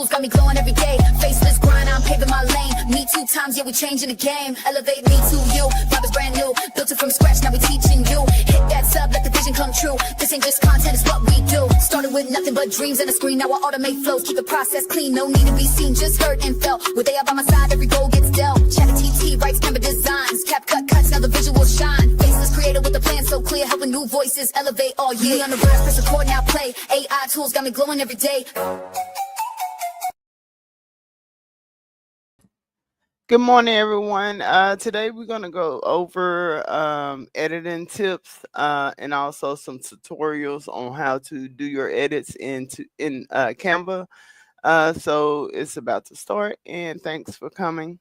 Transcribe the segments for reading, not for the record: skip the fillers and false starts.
tools got me glowing every day. Faceless grind, I'm paving my lane. Me 2 times, yeah, we changing the game. Elevate me to you, vibe is brand new. Built it from scratch, now we teaching you. Hit that sub, let the vision come true. This ain't just content, it's what we do. Started with nothing but dreams and a screen. Now I automate flows, keep the process clean. No need to be seen, just heard and felt. With AI by my side, every goal gets dealt. Chat TT writes Canva designs. Cap cut cuts, now the visual shine. Faceless creator with a plan so clear, helping new voices elevate all year. Me on the rise, press record, now play. AI tools got me glowing every day. Good morning, everyone. Today we're going to go over editing tips and also some tutorials on how to do your edits in Canva. So it's about to start, and thanks for coming.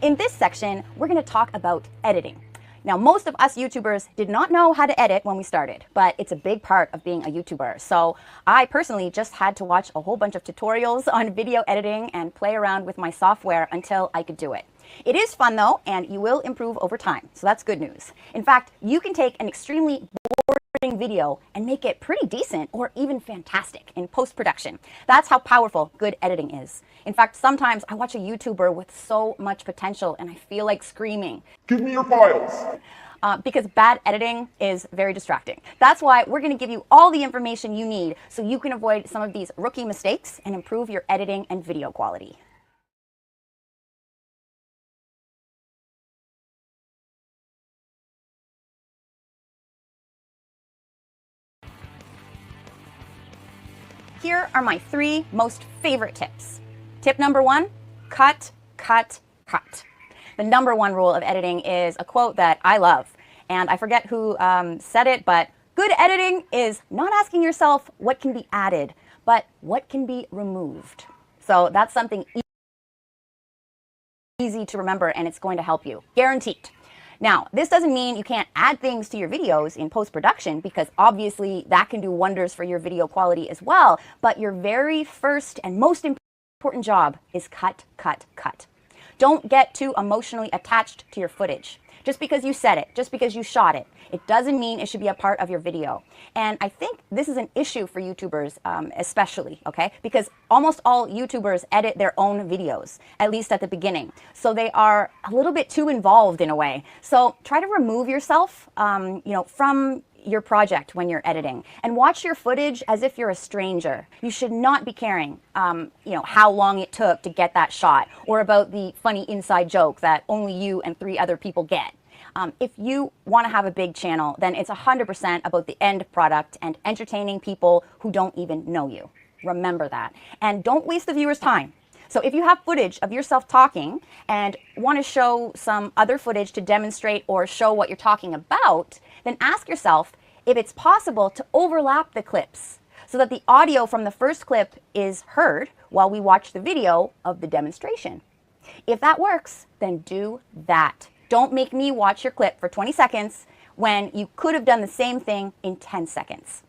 In this section, we're going to talk about editing. Now, most of us YouTubers did not know how to edit when we started, but it's a big part of being a YouTuber. So I personally just had to watch a whole bunch of tutorials on video editing and play around with my software until I could do it. It is fun though, and you will improve over time. So that's good news. In fact, you can take an extremely boring video and make it pretty decent or even fantastic in post-production. That's how powerful good editing is. In fact, sometimes I watch a YouTuber with so much potential and I feel like screaming, "Give me your files!" Because bad editing is very distracting. That's why we're going to give you all the information you need so you can avoid some of these rookie mistakes and improve your editing and video quality. Here are my 3 most favorite tips. Tip number 1, cut, cut, cut. The number 1 rule of editing is a quote that I love. And I forget who said it, but good editing is not asking yourself what can be added, but what can be removed. So that's something easy to remember, and it's going to help you, guaranteed. Now, this doesn't mean you can't add things to your videos in post-production, because obviously that can do wonders for your video quality as well. But your very first and most important job is cut, cut, cut. Don't get too emotionally attached to your footage. Just because you said it, just because you shot it, it doesn't mean it should be a part of your video. And I think this is an issue for YouTubers especially, okay? Because almost all YouTubers edit their own videos, at least at the beginning. So they are a little bit too involved in a way. So try to remove yourself from your project when you're editing, and watch your footage as if you're a stranger. You should not be caring how long it took to get that shot, or about the funny inside joke that only you and 3 other people get. If you want to have a big channel, then it's 100% about the end product and entertaining people who don't even know you. Remember that. And don't waste the viewer's time. So if you have footage of yourself talking and want to show some other footage to demonstrate or show what you're talking about, then ask yourself if it's possible to overlap the clips so that the audio from the first clip is heard while we watch the video of the demonstration. If that works, then do that. Don't make me watch your clip for 20 seconds when you could have done the same thing in 10 seconds.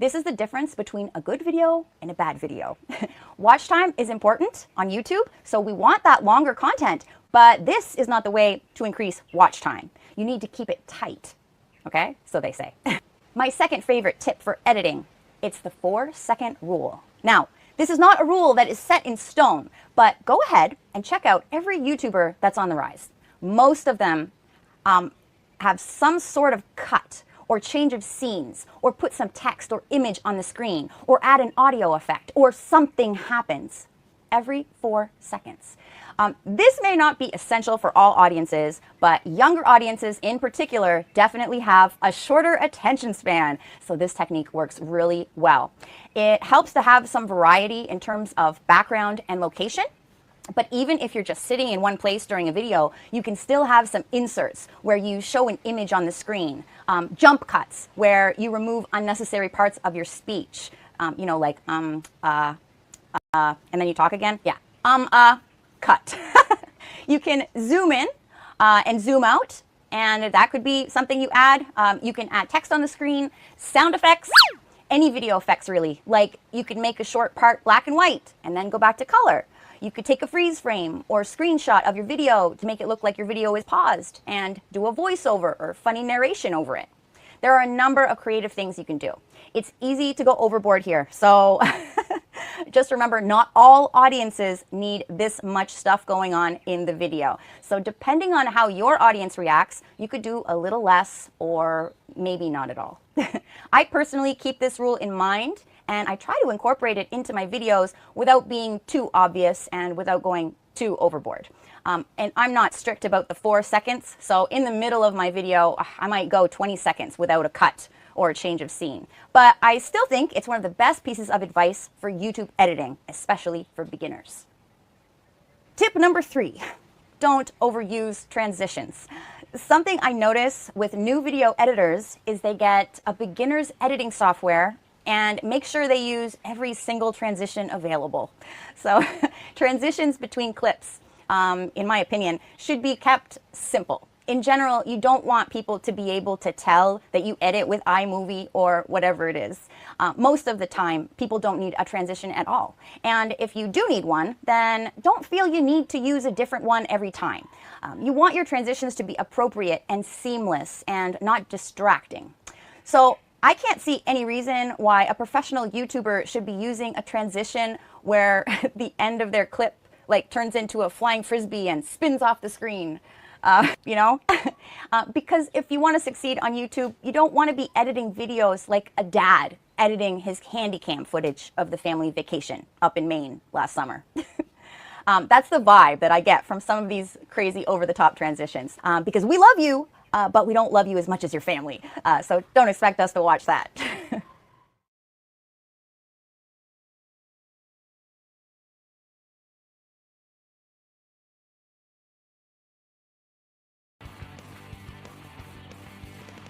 This is the difference between a good video and a bad video. Watch time is important on YouTube, so we want that longer content, but this is not the way to increase watch time. You need to keep it tight, okay? So they say. My second favorite tip for editing, it's the 4-second rule. Now, this is not a rule that is set in stone, but go ahead and check out every YouTuber that's on the rise. Most of them have some sort of cut or change of scenes, or put some text or image on the screen, or add an audio effect, or something happens every 4 seconds. This may not be essential for all audiences, but younger audiences in particular definitely have a shorter attention span, so this technique works really well. It helps to have some variety in terms of background and location. But even if you're just sitting in one place during a video, you can still have some inserts where you show an image on the screen, jump cuts where you remove unnecessary parts of your speech, like and then you talk again. Yeah, cut. You can zoom in and zoom out, and that could be something you add. You can add text on the screen, sound effects, any video effects really. Like you could make a short part black and white and then go back to color. You could take a freeze frame or screenshot of your video to make it look like your video is paused and do a voiceover or funny narration over it. There are a number of creative things you can do. It's easy to go overboard here, so just remember, not all audiences need this much stuff going on in the video. So depending on how your audience reacts, you could do a little less or maybe not at all. I personally keep this rule in mind, and I try to incorporate it into my videos without being too obvious and without going too overboard. And I'm not strict about the 4 seconds, so in the middle of my video, I might go 20 seconds without a cut or a change of scene. But I still think it's one of the best pieces of advice for YouTube editing, especially for beginners. Tip number 3, don't overuse transitions. Something I notice with new video editors is they get a beginner's editing software and make sure they use every single transition available. So transitions between clips, in my opinion, should be kept simple. In general, you don't want people to be able to tell that you edit with iMovie or whatever it is. Most of the time, people don't need a transition at all. And if you do need one, then don't feel you need to use a different one every time. You want your transitions to be appropriate and seamless and not distracting. So I can't see any reason why a professional YouTuber should be using a transition where the end of their clip like turns into a flying frisbee and spins off the screen. You know, because if you want to succeed on YouTube, you don't want to be editing videos like a dad editing his handy cam footage of the family vacation up in Maine last summer. That's the vibe that I get from some of these crazy over-the-top transitions, because we love you, but we don't love you as much as your family. So don't expect us to watch that.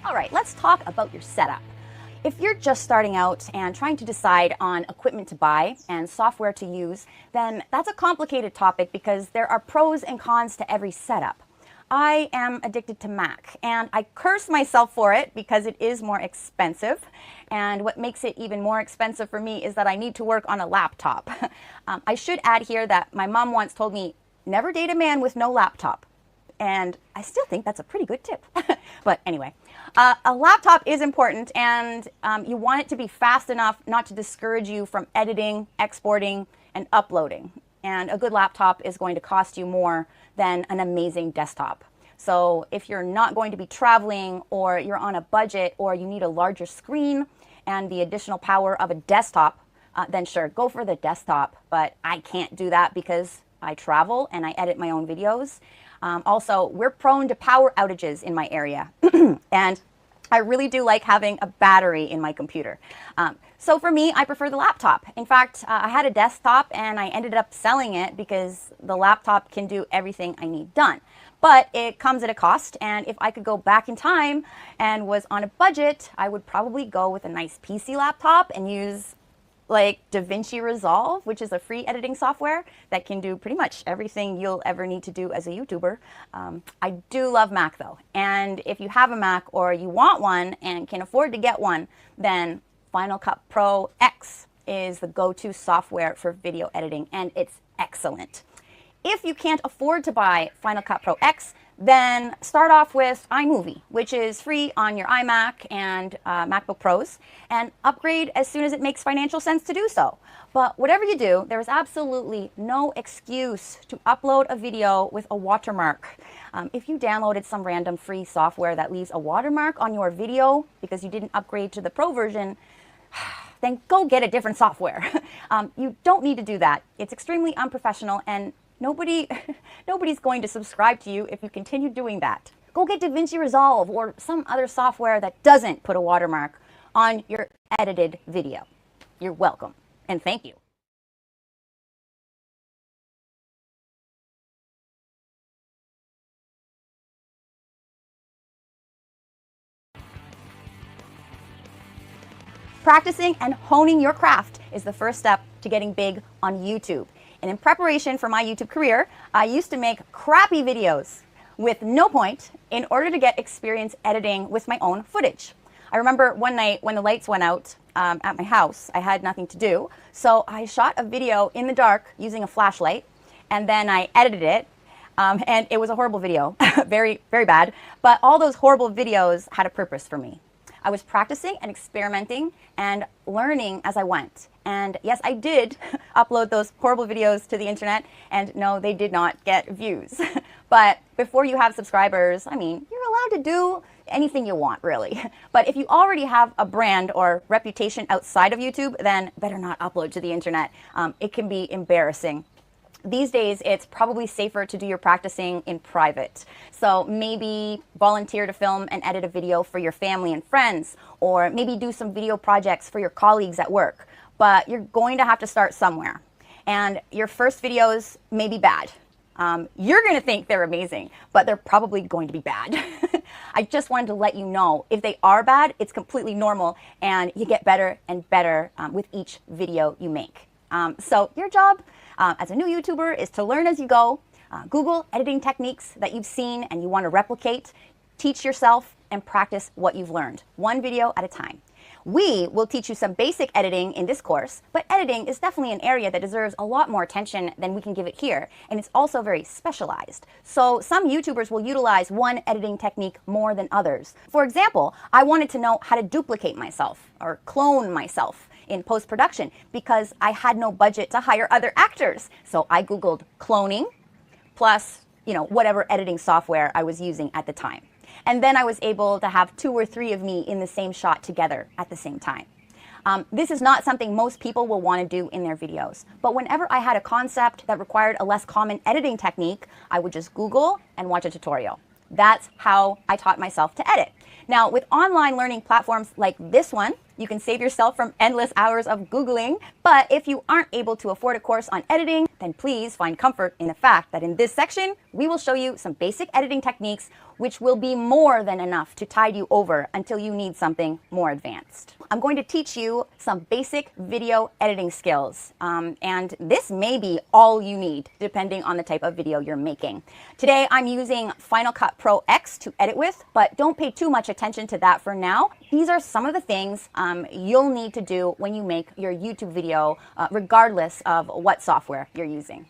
All right, let's talk about your setup. If you're just starting out and trying to decide on equipment to buy and software to use, then that's a complicated topic because there are pros and cons to every setup. I am addicted to Mac, and I curse myself for it because it is more expensive. And what makes it even more expensive for me is that I need to work on a laptop. I should add here that my mom once told me, never date a man with no laptop. And I still think that's a pretty good tip. But anyway, a laptop is important, and you want it to be fast enough not to discourage you from editing, exporting, and uploading. And a good laptop is going to cost you more than an amazing desktop. So if you're not going to be traveling, or you're on a budget, or you need a larger screen and the additional power of a desktop, then sure, go for the desktop. But I can't do that because I travel and I edit my own videos. Also, we're prone to power outages in my area, and I really do like having a battery in my computer. So for me, I prefer the laptop. In fact, I had a desktop and I ended up selling it because the laptop can do everything I need done. But it comes at a cost, and if I could go back in time and was on a budget, I would probably go with a nice PC laptop and use like DaVinci Resolve, which is a free editing software that can do pretty much everything you'll ever need to do as a YouTuber. I do love Mac though, and if you have a Mac or you want one and can afford to get one, then Final Cut Pro X is the go-to software for video editing, and it's excellent. If you can't afford to buy Final Cut Pro X, then start off with iMovie, which is free on your iMac and MacBook Pros, and upgrade as soon as it makes financial sense to do so. But whatever you do, there is absolutely no excuse to upload a video with a watermark. If you downloaded some random free software that leaves a watermark on your video because you didn't upgrade to the Pro version, then go get a different software. You don't need to do that. It's extremely unprofessional, and nobody's going to subscribe to you if you continue doing that. Go get DaVinci Resolve or some other software that doesn't put a watermark on your edited video. You're welcome, and thank you. Practicing and honing your craft is the first step to getting big on YouTube. And in preparation for my YouTube career, I used to make crappy videos with no point in order to get experience editing with my own footage. I remember one night when the lights went out at my house, I had nothing to do. So I shot a video in the dark using a flashlight, and then I edited it. And it was a horrible video, very, very bad. But all those horrible videos had a purpose for me. I was practicing and experimenting and learning as I went. And yes, I did upload those horrible videos to the internet, and no, they did not get views. But before you have subscribers, I mean, you're allowed to do anything you want, really. But if you already have a brand or reputation outside of YouTube, then better not upload to the internet. It can be embarrassing. These days, it's probably safer to do your practicing in private. So maybe volunteer to film and edit a video for your family and friends, or maybe do some video projects for your colleagues at work. But you're going to have to start somewhere. And your first videos may be bad. You're going to think they're amazing, but they're probably going to be bad. I just wanted to let you know, if they are bad, it's completely normal, and you get better and better with each video you make. So your job as a new YouTuber is to learn as you go, Google editing techniques that you've seen and you want to replicate, teach yourself, and practice what you've learned, one video at a time. We will teach you some basic editing in this course, but editing is definitely an area that deserves a lot more attention than we can give it here, and it's also very specialized. So some YouTubers will utilize one editing technique more than others. For example, I wanted to know how to duplicate myself or clone myself in post-production because I had no budget to hire other actors. So I Googled cloning plus, whatever editing software I was using at the time. And then I was able to have 2 or 3 of me in the same shot together at the same time. This is not something most people will want to do in their videos. But whenever I had a concept that required a less common editing technique, I would just Google and watch a tutorial. That's how I taught myself to edit. Now, with online learning platforms like this one, you can save yourself from endless hours of Googling. But if you aren't able to afford a course on editing, then please find comfort in the fact that in this section, we will show you some basic editing techniques which will be more than enough to tide you over until you need something more advanced. I'm going to teach you some basic video editing skills, and this may be all you need depending on the type of video you're making. Today, I'm using Final Cut Pro X to edit with, but don't pay too much attention to that for now. These are some of the things you'll need to do when you make your YouTube video, regardless of what software you're using.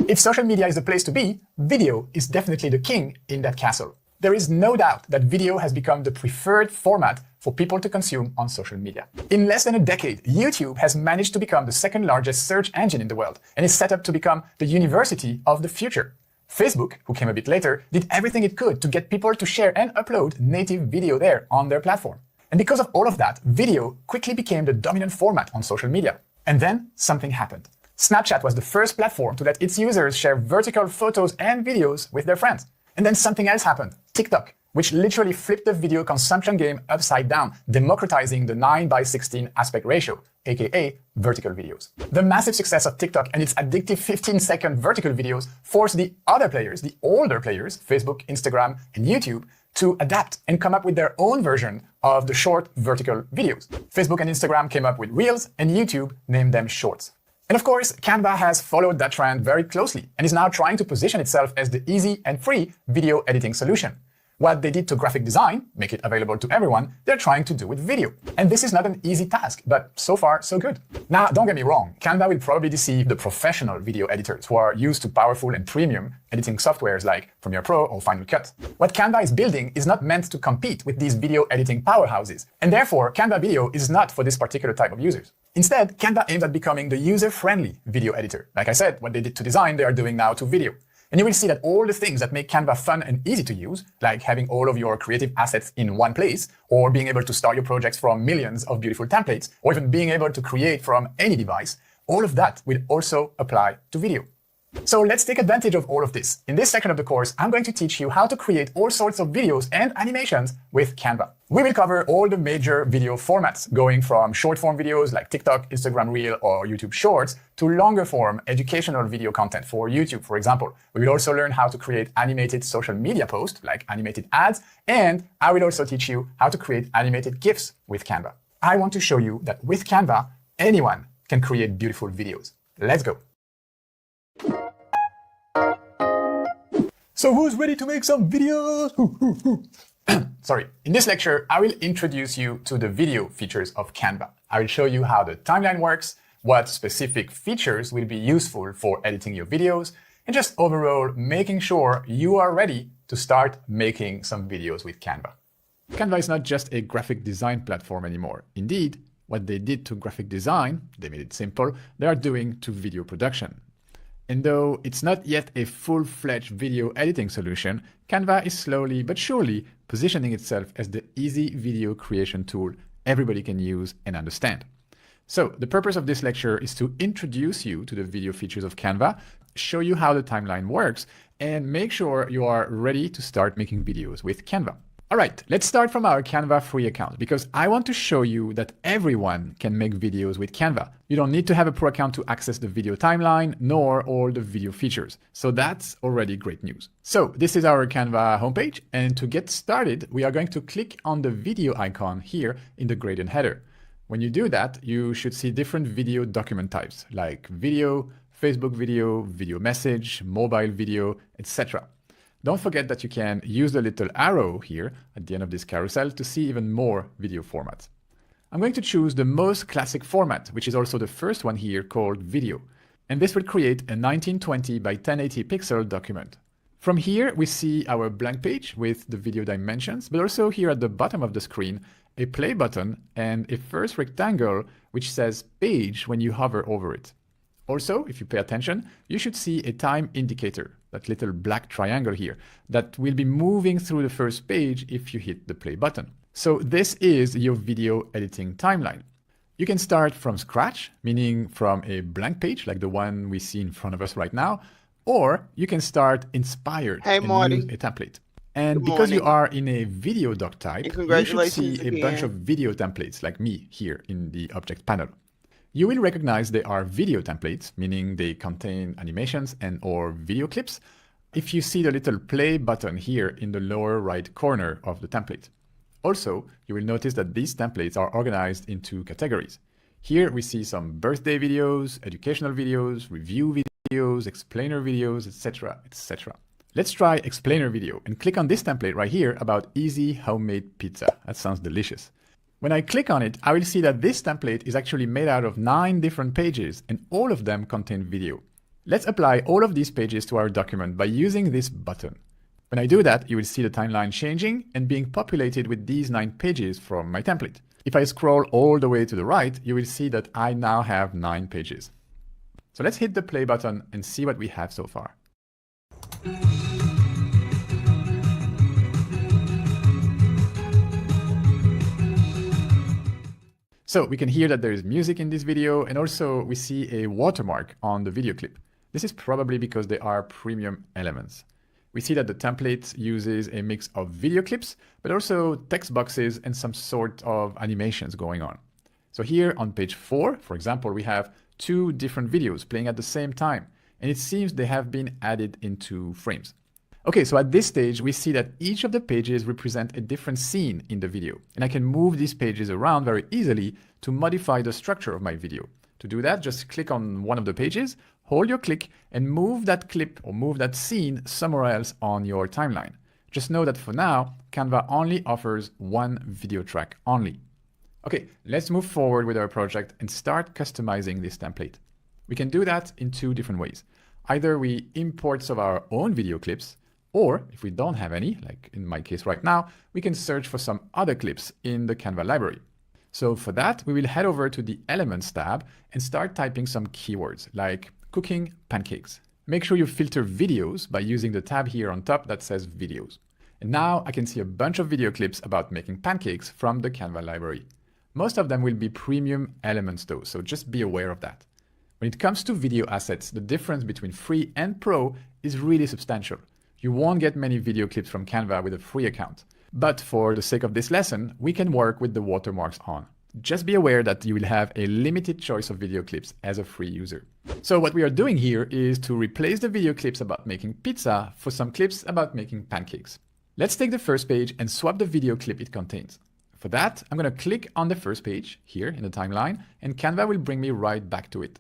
If social media is the place to be, video is definitely the king in that castle. There is no doubt that video has become the preferred format for people to consume on social media. In less than a decade, YouTube has managed to become the second largest search engine in the world and is set up to become the university of the future. Facebook, who came a bit later, did everything it could to get people to share and upload native video there on their platform. And because of all of that, video quickly became the dominant format on social media. And then something happened. Snapchat was the first platform to let its users share vertical photos and videos with their friends. And then something else happened, TikTok, which literally flipped the video consumption game upside down, democratizing the 9:16 aspect ratio, aka vertical videos. The massive success of TikTok and its addictive 15-second vertical videos forced the other players, the older players, Facebook, Instagram, and YouTube, to adapt and come up with their own version of the short vertical videos. Facebook and Instagram came up with Reels, and YouTube named them Shorts. And of course, Canva has followed that trend very closely and is now trying to position itself as the easy and free video editing solution. What they did to graphic design, make it available to everyone, they're trying to do with video. And this is not an easy task, but so far, so good. Now, don't get me wrong, Canva will probably deceive the professional video editors who are used to powerful and premium editing softwares like Premiere Pro or Final Cut. What Canva is building is not meant to compete with these video editing powerhouses, and therefore, Canva Video is not for this particular type of users. Instead, Canva aims at becoming the user-friendly video editor. Like I said, what they did to design, they are doing now to video. And you will see that all the things that make Canva fun and easy to use, like having all of your creative assets in one place, or being able to start your projects from millions of beautiful templates, or even being able to create from any device, all of that will also apply to video. So let's take advantage of all of this. In this section of the course, I'm going to teach you how to create all sorts of videos and animations with Canva. We will cover all the major video formats, going from short-form videos like TikTok, Instagram Reel, or YouTube Shorts, to longer-form educational video content for YouTube, for example. We will also learn how to create animated social media posts, like animated ads, and I will also teach you how to create animated GIFs with Canva. I want to show you that with Canva, anyone can create beautiful videos. Let's go. So who's ready to make some videos? Sorry. In this lecture, I will introduce you to the video features of Canva. I will show you how the timeline works, what specific features will be useful for editing your videos, and just overall making sure you are ready to start making some videos with Canva. Canva is not just a graphic design platform anymore. Indeed, what they did to graphic design, they made it simple, they are doing to video production. And though it's not yet a full-fledged video editing solution, Canva is slowly but surely positioning itself as the easy video creation tool everybody can use and understand. So the purpose of this lecture is to introduce you to the video features of Canva, show you how the timeline works, and make sure you are ready to start making videos with Canva. All right, let's start from our Canva free account because I want to show you that everyone can make videos with Canva. You don't need to have a pro account to access the video timeline nor all the video features. So that's already great news. So this is our Canva homepage. And to get started, we are going to click on the video icon here in the gradient header. When you do that, you should see different video document types like video, Facebook video, video message, mobile video, etc. Don't forget that you can use the little arrow here at the end of this carousel to see even more video formats. I'm going to choose the most classic format, which is also the first one here, called video. And this will create a 1920 by 1080 pixel document. From here, we see our blank page with the video dimensions, but also here at the bottom of the screen, a play button and a first rectangle which says page when you hover over it. Also, if you pay attention, you should see a time indicator, that little black triangle here, that will be moving through the first page if you hit the play button. So this is your video editing timeline. You can start from scratch, meaning from a blank page like the one we see in front of us right now, or you can start inspired and use a template. And because you are in a video doc type, you should see a bunch of video templates like me here in the object panel. You will recognize they are video templates, meaning they contain animations and or video clips, if you see the little play button here in the lower right corner of the template. Also, you will notice that these templates are organized into categories. Here we see some birthday videos, educational videos, review videos, explainer videos, etc., etc. Let's try explainer video and click on this template right here about easy homemade pizza. That sounds delicious. When I click on it, I will see that this template is actually made out of 9 different pages and all of them contain video. Let's apply all of these pages to our document by using this button. When I do that, you will see the timeline changing and being populated with these 9 pages from my template. If I scroll all the way to the right, you will see that I now have 9 pages. So let's hit the play button and see what we have so far. So we can hear that there is music in this video, and also we see a watermark on the video clip. This is probably because they are premium elements. We see that the template uses a mix of video clips, but also text boxes and some sort of animations going on. So here on page 4, for example, we have 2 different videos playing at the same time, and it seems they have been added into frames. Okay, so at this stage, we see that each of the pages represent a different scene in the video, and I can move these pages around very easily to modify the structure of my video. To do that, just click on one of the pages, hold your click, and move that clip or move that scene somewhere else on your timeline. Just know that for now, Canva only offers one video track only. Okay, let's move forward with our project and start customizing this template. We can do that in 2 different ways. Either we import some of our own video clips, or if we don't have any, like in my case right now, we can search for some other clips in the Canva library. So for that, we will head over to the Elements tab and start typing some keywords like cooking pancakes. Make sure you filter videos by using the tab here on top that says videos. And now I can see a bunch of video clips about making pancakes from the Canva library. Most of them will be premium elements though, so just be aware of that. When it comes to video assets, the difference between free and pro is really substantial. You won't get many video clips from Canva with a free account. But for the sake of this lesson, we can work with the watermarks on. Just be aware that you will have a limited choice of video clips as a free user. So what we are doing here is to replace the video clips about making pizza for some clips about making pancakes. Let's take the first page and swap the video clip it contains. For that, I'm going to click on the first page here in the timeline, and Canva will bring me right back to it.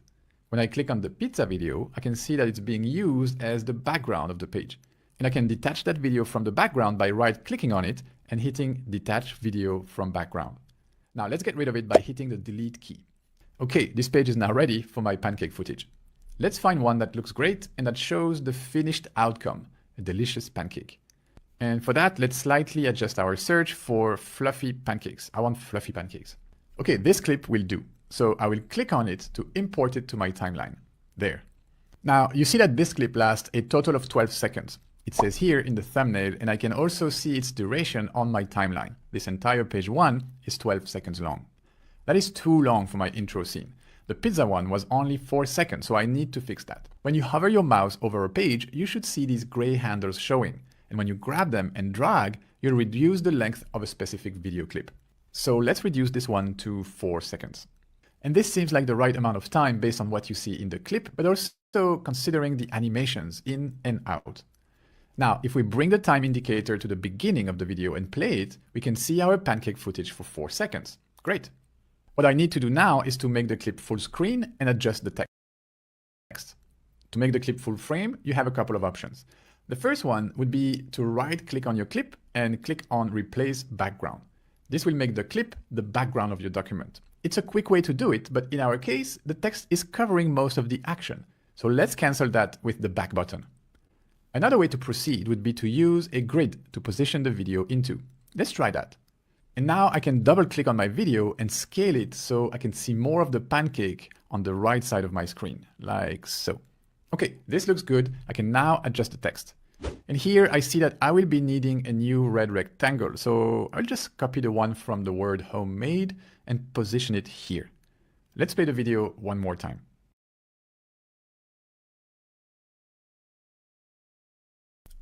When I click on the pizza video, I can see that it's being used as the background of the page. And I can detach that video from the background by right-clicking on it and hitting Detach Video from Background. Now let's get rid of it by hitting the Delete key. Okay, this page is now ready for my pancake footage. Let's find one that looks great and that shows the finished outcome, a delicious pancake. And for that, let's slightly adjust our search for fluffy pancakes. I want fluffy pancakes. Okay, this clip will do. So I will click on it to import it to my timeline. There. Now you see that this clip lasts a total of 12 seconds. It says here in the thumbnail, and I can also see its duration on my timeline. This entire page 1 is 12 seconds long. That is too long for my intro scene. The pizza one was only 4 seconds, so I need to fix that. When you hover your mouse over a page, you should see these gray handles showing. And when you grab them and drag, you'll reduce the length of a specific video clip. So let's reduce this one to 4 seconds. And this seems like the right amount of time based on what you see in the clip, but also considering the animations in and out. Now, if we bring the time indicator to the beginning of the video and play it, we can see our pancake footage for 4 seconds. Great. What I need to do now is to make the clip full screen and adjust the text. To make the clip full frame, you have a couple of options. The first one would be to right-click on your clip and click on Replace Background. This will make the clip the background of your document. It's a quick way to do it, but in our case, the text is covering most of the action. So let's cancel that with the back button. Another way to proceed would be to use a grid to position the video into. Let's try that. And now I can double click on my video and scale it so I can see more of the pancake on the right side of my screen, like so. Okay, this looks good. I can now adjust the text. And here I see that I will be needing a new red rectangle. So I'll just copy the one from the word homemade and position it here. Let's play the video one more time.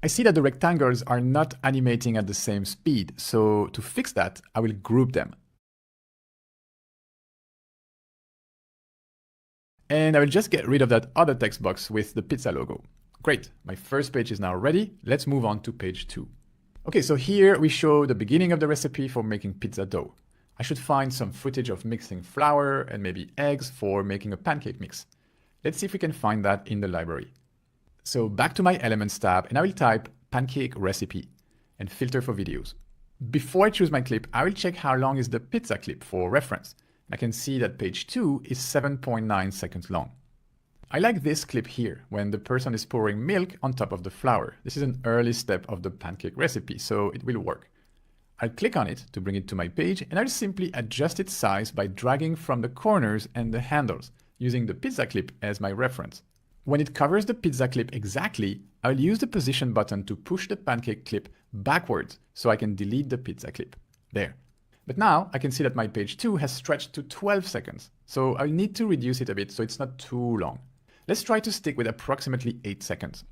I see that the rectangles are not animating at the same speed, so to fix that, I will group them. And I will just get rid of that other text box with the pizza logo. Great, my first page is now ready. Let's move on to page 2. Okay, so here we show the beginning of the recipe for making pizza dough. I should find some footage of mixing flour and maybe eggs for making a pancake mix. Let's see if we can find that in the library. So back to my Elements tab, and I will type pancake recipe and filter for videos. Before I choose my clip, I will check how long is the pizza clip for reference. I can see that page 2 is 7.9 seconds long. I like this clip here, when the person is pouring milk on top of the flour. This is an early step of the pancake recipe, so it will work. I'll click on it to bring it to my page, and I'll simply adjust its size by dragging from the corners and the handles, using the pizza clip as my reference. When it covers the pizza clip exactly, I'll use the position button to push the pancake clip backwards so I can delete the pizza clip. There. But now I can see that my page 2 has stretched to 12 seconds, so I'll need to reduce it a bit so it's not too long. Let's try to stick with approximately 8 seconds.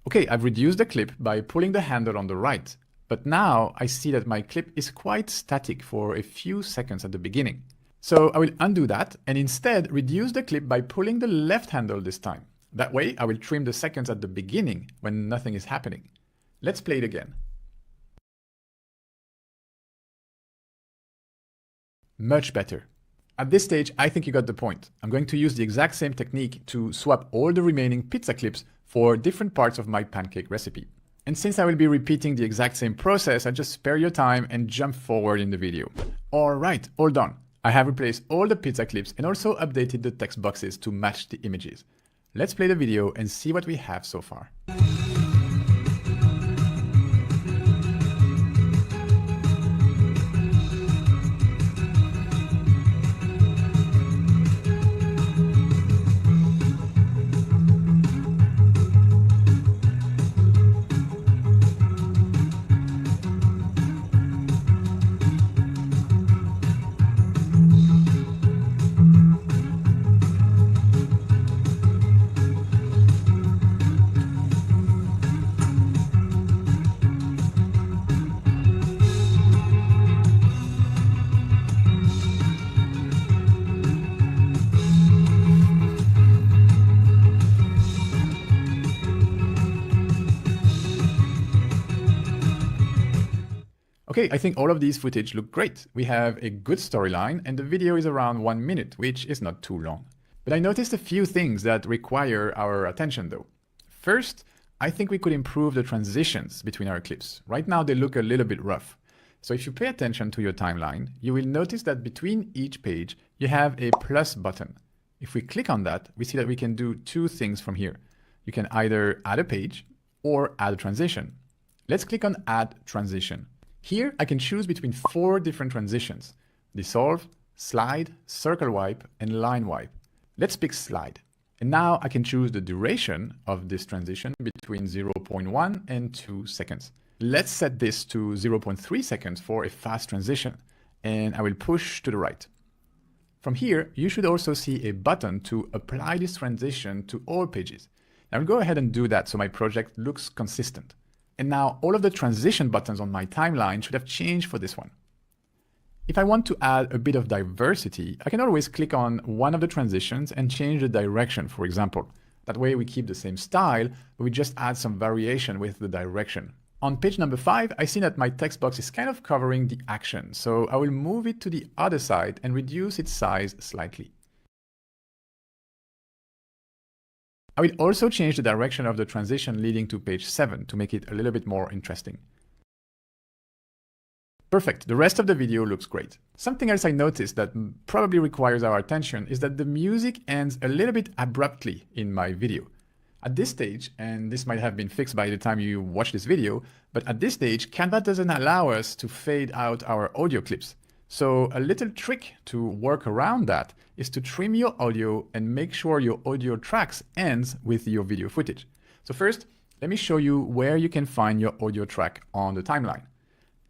Okay, I've reduced the clip by pulling the handle on the right, but now I see that my clip is quite static for a few seconds at the beginning. So I will undo that and instead reduce the clip by pulling the left handle this time. That way, I will trim the seconds at the beginning when nothing is happening. Let's play it again. Much better. At this stage, I think you got the point. I'm going to use the exact same technique to swap all the remaining pizza clips for different parts of my pancake recipe. And since I will be repeating the exact same process, I just spare your time and jump forward in the video. All right, all done. I have replaced all the pizza clips and also updated the text boxes to match the images. Let's play the video and see what we have so far. Okay, I think all of these footage look great. We have a good storyline and the video is around 1 minute, which is not too long. But I noticed a few things that require our attention though. First, I think we could improve the transitions between our clips. Right now they look a little bit rough. So if you pay attention to your timeline, you will notice that between each page, you have a plus button. If we click on that, we see that we can do two things from here. You can either add a page or add a transition. Let's click on Add Transition. Here, I can choose between 4 different transitions: Dissolve, Slide, Circle Wipe, and Line Wipe. Let's pick Slide. And now I can choose the duration of this transition between 0.1 and 2 seconds. Let's set this to 0.3 seconds for a fast transition, and I will push to the right. From here, you should also see a button to apply this transition to all pages. I will go ahead and do that so my project looks consistent. And now all of the transition buttons on my timeline should have changed for this one. If I want to add a bit of diversity, I can always click on one of the transitions and change the direction, for example. That way we keep the same style, but we just add some variation with the direction. On page number 5, I see that my text box is kind of covering the action, so I will move it to the other side and reduce its size slightly. I will also change the direction of the transition leading to page 7 to make it a little bit more interesting. Perfect, the rest of the video looks great. Something else I noticed that probably requires our attention is that the music ends a little bit abruptly in my video. At this stage, and this might have been fixed by the time you watch this video, but at this stage, Canva doesn't allow us to fade out our audio clips. So a little trick to work around that is to trim your audio and make sure your audio tracks ends with your video footage. So first, let me show you where you can find your audio track on the timeline.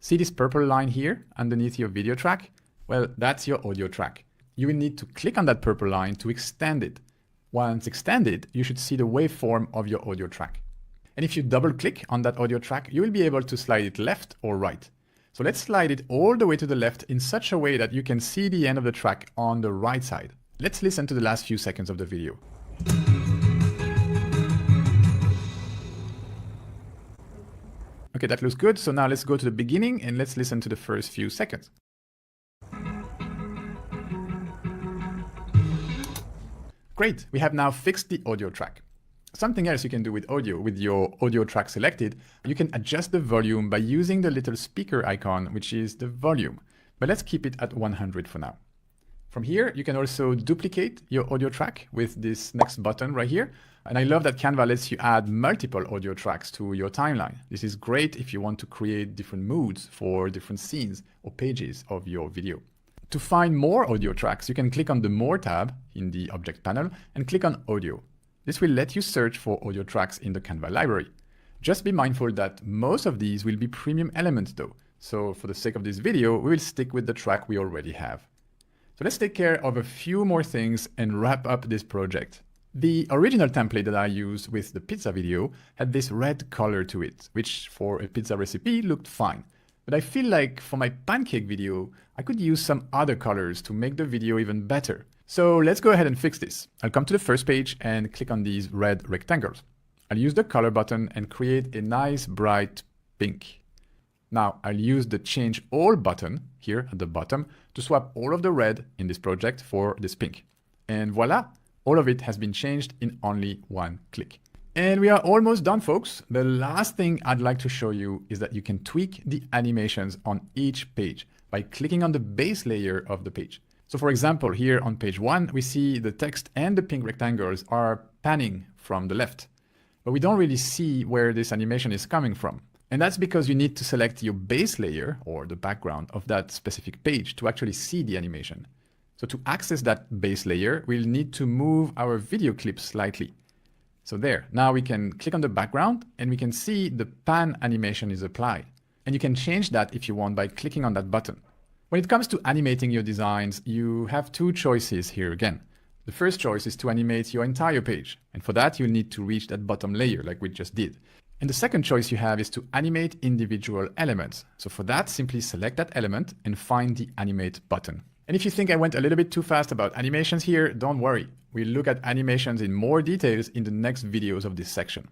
See this purple line here underneath your video track? Well, that's your audio track. You will need to click on that purple line to extend it. Once extended, you should see the waveform of your audio track. And if you double click on that audio track, you will be able to slide it left or right. So let's slide it all the way to the left in such a way that you can see the end of the track on the right side. Let's listen to the last few seconds of the video. Okay, that looks good. So now let's go to the beginning and let's listen to the first few seconds. Great, we have now fixed the audio track. Something else you can do with audio, with your audio track selected, you can adjust the volume by using the little speaker icon, which is the volume. But let's keep it at 100 for now. From here, you can also duplicate your audio track with this next button right here. And I love that Canva lets you add multiple audio tracks to your timeline. This is great if you want to create different moods for different scenes or pages of your video. To find more audio tracks, you can click on the More tab in the Object panel and click on Audio. This will let you search for audio tracks in the Canva library. Just be mindful that most of these will be premium elements though. So for the sake of this video, we will stick with the track we already have. So let's take care of a few more things and wrap up this project. The original template that I used with the pizza video had this red color to it, which for a pizza recipe looked fine. But I feel like for my pancake video, I could use some other colors to make the video even better. So let's go ahead and fix this. I'll come to the first page and click on these red rectangles. I'll use the color button and create a nice bright pink. Now I'll use the Change All button here at the bottom to swap all of the red in this project for this pink. And voila, all of it has been changed in only one click. And we are almost done, folks. The last thing I'd like to show you is that you can tweak the animations on each page by clicking on the base layer of the page. So for example, here on page 1, we see the text and the pink rectangles are panning from the left, but we don't really see where this animation is coming from. And that's because you need to select your base layer or the background of that specific page to actually see the animation. So to access that base layer, we'll need to move our video clip slightly. So there, now we can click on the background and we can see the pan animation is applied. And you can change that if you want by clicking on that button. When it comes to animating your designs, you have two choices here again. The first choice is to animate your entire page. And for that, you'll need to reach that bottom layer like we just did. And the second choice you have is to animate individual elements. So for that, simply select that element and find the animate button. And if you think I went a little bit too fast about animations here, don't worry. We'll look at animations in more details in the next videos of this section.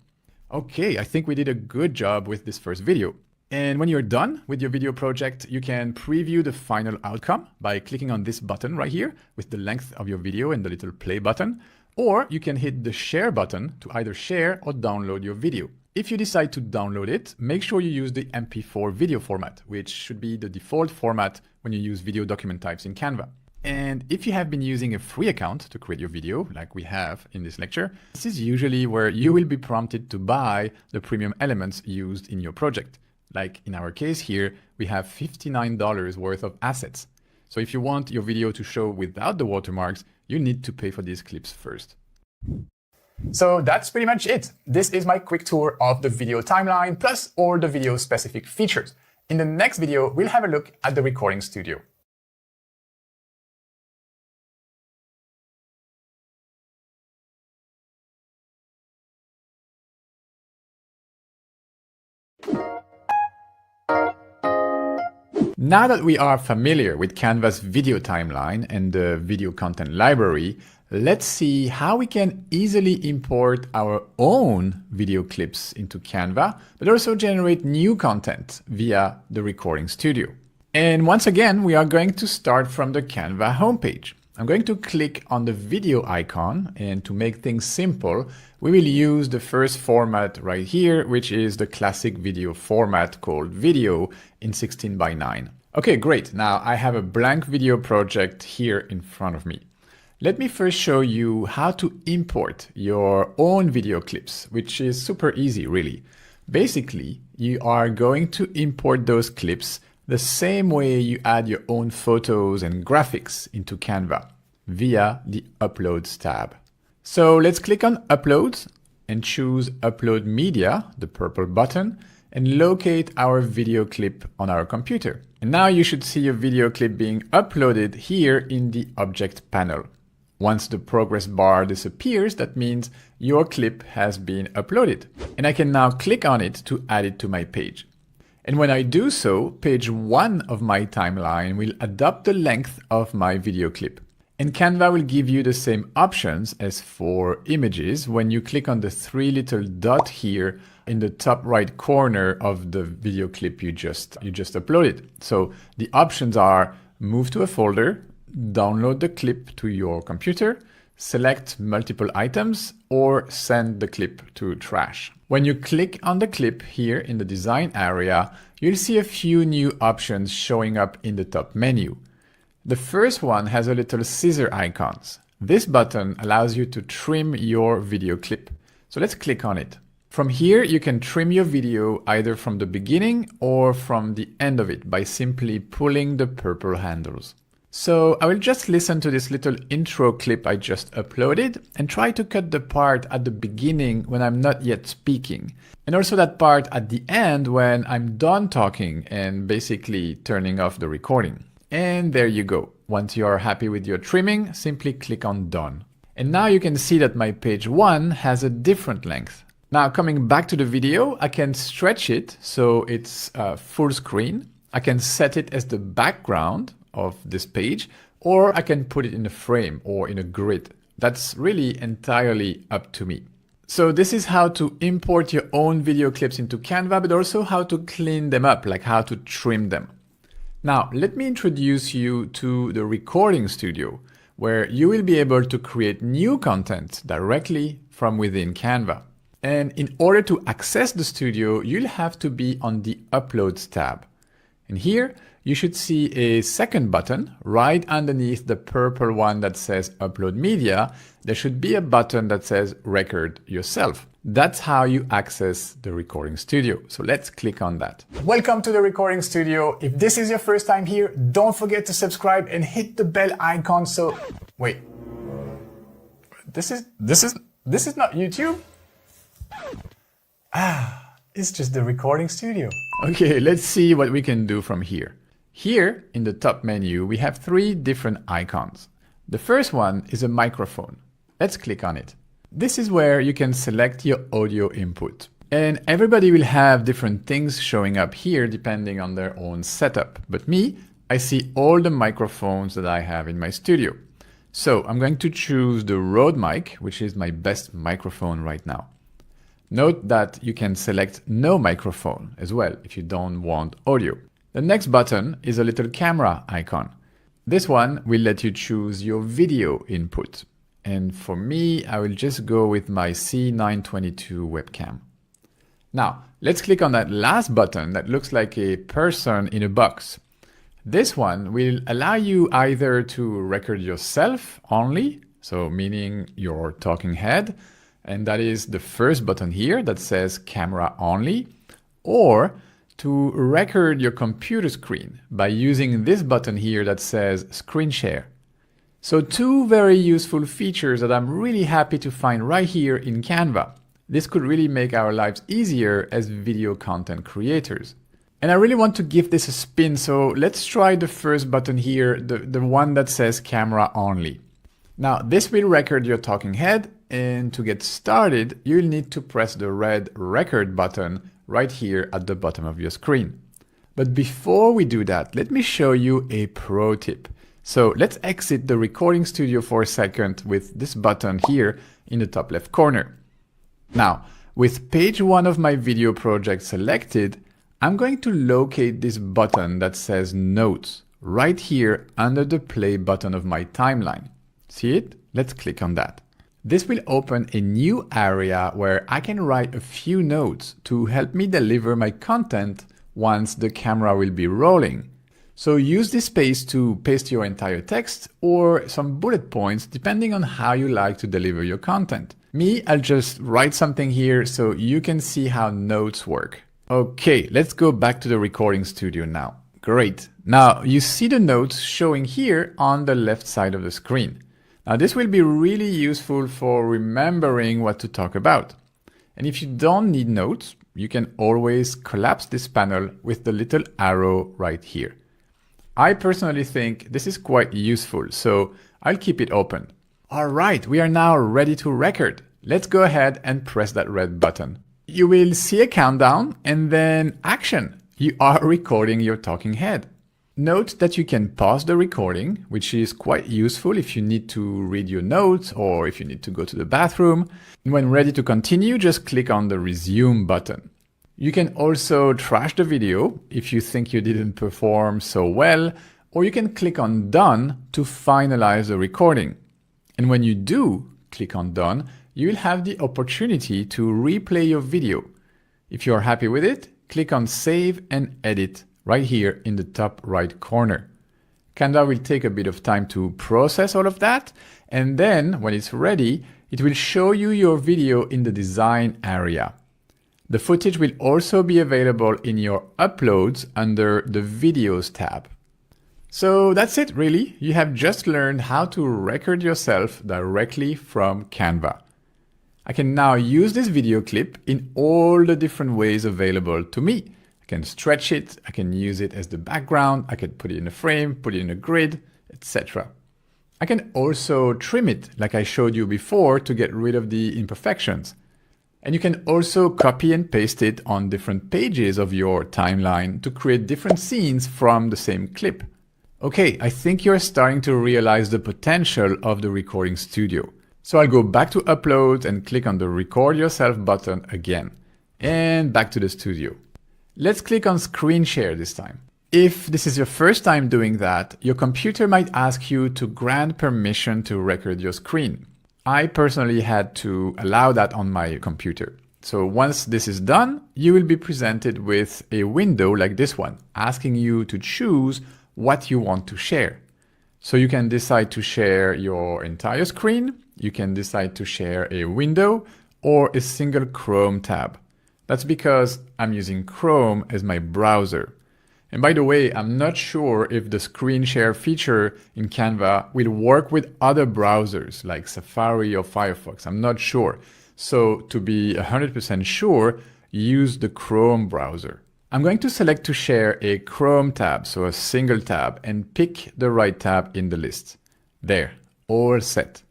Okay, I think we did a good job with this first video. And when you're done with your video project, you can preview the final outcome by clicking on this button right here with the length of your video and the little play button, or you can hit the share button to either share or download your video. If you decide to download it, make sure you use the MP4 video format, which should be the default format when you use video document types in Canva. And if you have been using a free account to create your video, like we have in this lecture, this is usually where you will be prompted to buy the premium elements used in your project. Like in our case here, we have $59 worth of assets. So if you want your video to show without the watermarks, you need to pay for these clips first. So that's pretty much it. This is my quick tour of the video timeline plus all the video specific features. In the next video, we'll have a look at the recording studio. Now that we are familiar with Canva's video timeline and the video content library, let's see how we can easily import our own video clips into Canva, but also generate new content via the recording studio. And once again, we are going to start from the Canva homepage. I'm going to click on the video icon, and to make things simple, we will use the first format right here, which is the classic video format called video in 16:9. Okay, great. Now I have a blank video project here in front of me. Let me first show you how to import your own video clips, which is super easy, really. Basically, you are going to import those clips the same way you add your own photos and graphics into Canva via the Uploads tab. So let's click on Uploads and choose Upload Media, the purple button, and locate our video clip on our computer. And now you should see your video clip being uploaded here in the Object panel. Once the progress bar disappears, that means your clip has been uploaded. And I can now click on it to add it to my page. And when I do so, page 1 of my timeline will adopt the length of my video clip. And Canva will give you the same options as for images when you click on the 3 little dot here in the top right corner of the video clip you just uploaded. So the options are move to a folder, download the clip to your computer, select multiple items, or send the clip to trash. When you click on the clip here in the design area, you'll see a few new options showing up in the top menu. The first one has a little scissor icons. This button allows you to trim your video clip. So let's click on it. From here, you can trim your video either from the beginning or from the end of it by simply pulling the purple handles. So I will just listen to this little intro clip I just uploaded and try to cut the part at the beginning when I'm not yet speaking. And also that part at the end when I'm done talking and basically turning off the recording. And there you go. Once you are happy with your trimming, simply click on Done. And now you can see that my page 1 has a different length. Now coming back to the video, I can stretch it so it's full screen. I can set it as the background of this page, or I can put it in a frame or in a grid. That's really entirely up to me. So this is how to import your own video clips into Canva, but also how to clean them up, like how to trim them. Now, let me introduce you to the recording studio, where you will be able to create new content directly from within Canva. And in order to access the studio, you'll have to be on the Uploads tab. And here, you should see a second button right underneath the purple one that says Upload Media. There should be a button that says Record Yourself. That's how you access the recording studio. So let's click on that. Welcome to the recording studio. If this is your first time here, don't forget to subscribe and hit the bell icon. So wait, this is not YouTube. It's just the recording studio. Okay, let's see what we can do from here. Here in the top menu, we have 3 different icons. The first one is a microphone. Let's click on it. This is where you can select your audio input. And everybody will have different things showing up here depending on their own setup. But me, I see all the microphones that I have in my studio. So I'm going to choose the Rode mic, which is my best microphone right now. Note that you can select no microphone as well if you don't want audio. The next button is a little camera icon. This one will let you choose your video input. And for me, I will just go with my C922 webcam. Now, let's click on that last button that looks like a person in a box. This one will allow you either to record yourself only, so meaning your talking head, and that is the first button here that says camera only, or to record your computer screen by using this button here that says screen share. So two very useful features that I'm really happy to find right here in Canva. This could really make our lives easier as video content creators. And I really want to give this a spin, so let's try the first button here, the one that says camera only. Now, this will record your talking head, and to get started, you'll need to press the red record button right here at the bottom of your screen. But before we do that, let me show you a pro tip. So let's exit the recording studio for a second with this button here in the top left corner. Now, with page 1 of my video project selected, I'm going to locate this button that says Notes right here under the play button of my timeline. See it? Let's click on that. This will open a new area where I can write a few notes to help me deliver my content once the camera will be rolling. So use this space to paste your entire text or some bullet points depending on how you like to deliver your content. Me, I'll just write something here so you can see how notes work. Okay, let's go back to the recording studio now. Great. Now you see the notes showing here on the left side of the screen. Now this will be really useful for remembering what to talk about. And if you don't need notes, you can always collapse this panel with the little arrow right here. I personally think this is quite useful, so I'll keep it open. All right, we are now ready to record. Let's go ahead and press that red button. You will see a countdown and then action. You are recording your talking head. Note that you can pause the recording, which is quite useful if you need to read your notes or if you need to go to the bathroom. And when ready to continue, just click on the resume button. You can also trash the video if you think you didn't perform so well, or you can click on done to finalize the recording. And when you do click on done, you will have the opportunity to replay your video. If you are happy with it, click on save and edit right here in the top right corner. Canva will take a bit of time to process all of that, and then when it's ready, it will show you your video in the design area. The footage will also be available in your uploads under the videos tab. So that's it really. You have just learned how to record yourself directly from Canva. I can now use this video clip in all the different ways available to me. I can stretch it, I can use it as the background, I can put it in a frame, put it in a grid, etc. I can also trim it like I showed you before to get rid of the imperfections. And you can also copy and paste it on different pages of your timeline to create different scenes from the same clip. Okay, I think you're starting to realize the potential of the recording studio. So I'll go back to upload and click on the record yourself button again. And back to the studio. Let's click on screen share this time. If this is your first time doing that, your computer might ask you to grant permission to record your screen. I personally had to allow that on my computer. So once this is done, you will be presented with a window like this one, asking you to choose what you want to share. So you can decide to share your entire screen, you can decide to share a window or a single Chrome tab. That's because I'm using Chrome as my browser. And by the way, I'm not sure if the screen share feature in Canva will work with other browsers like Safari or Firefox. I'm not sure. So to be 100% sure, use the Chrome browser. I'm going to select to share a Chrome tab, so a single tab, and pick the right tab in the list. There, all set.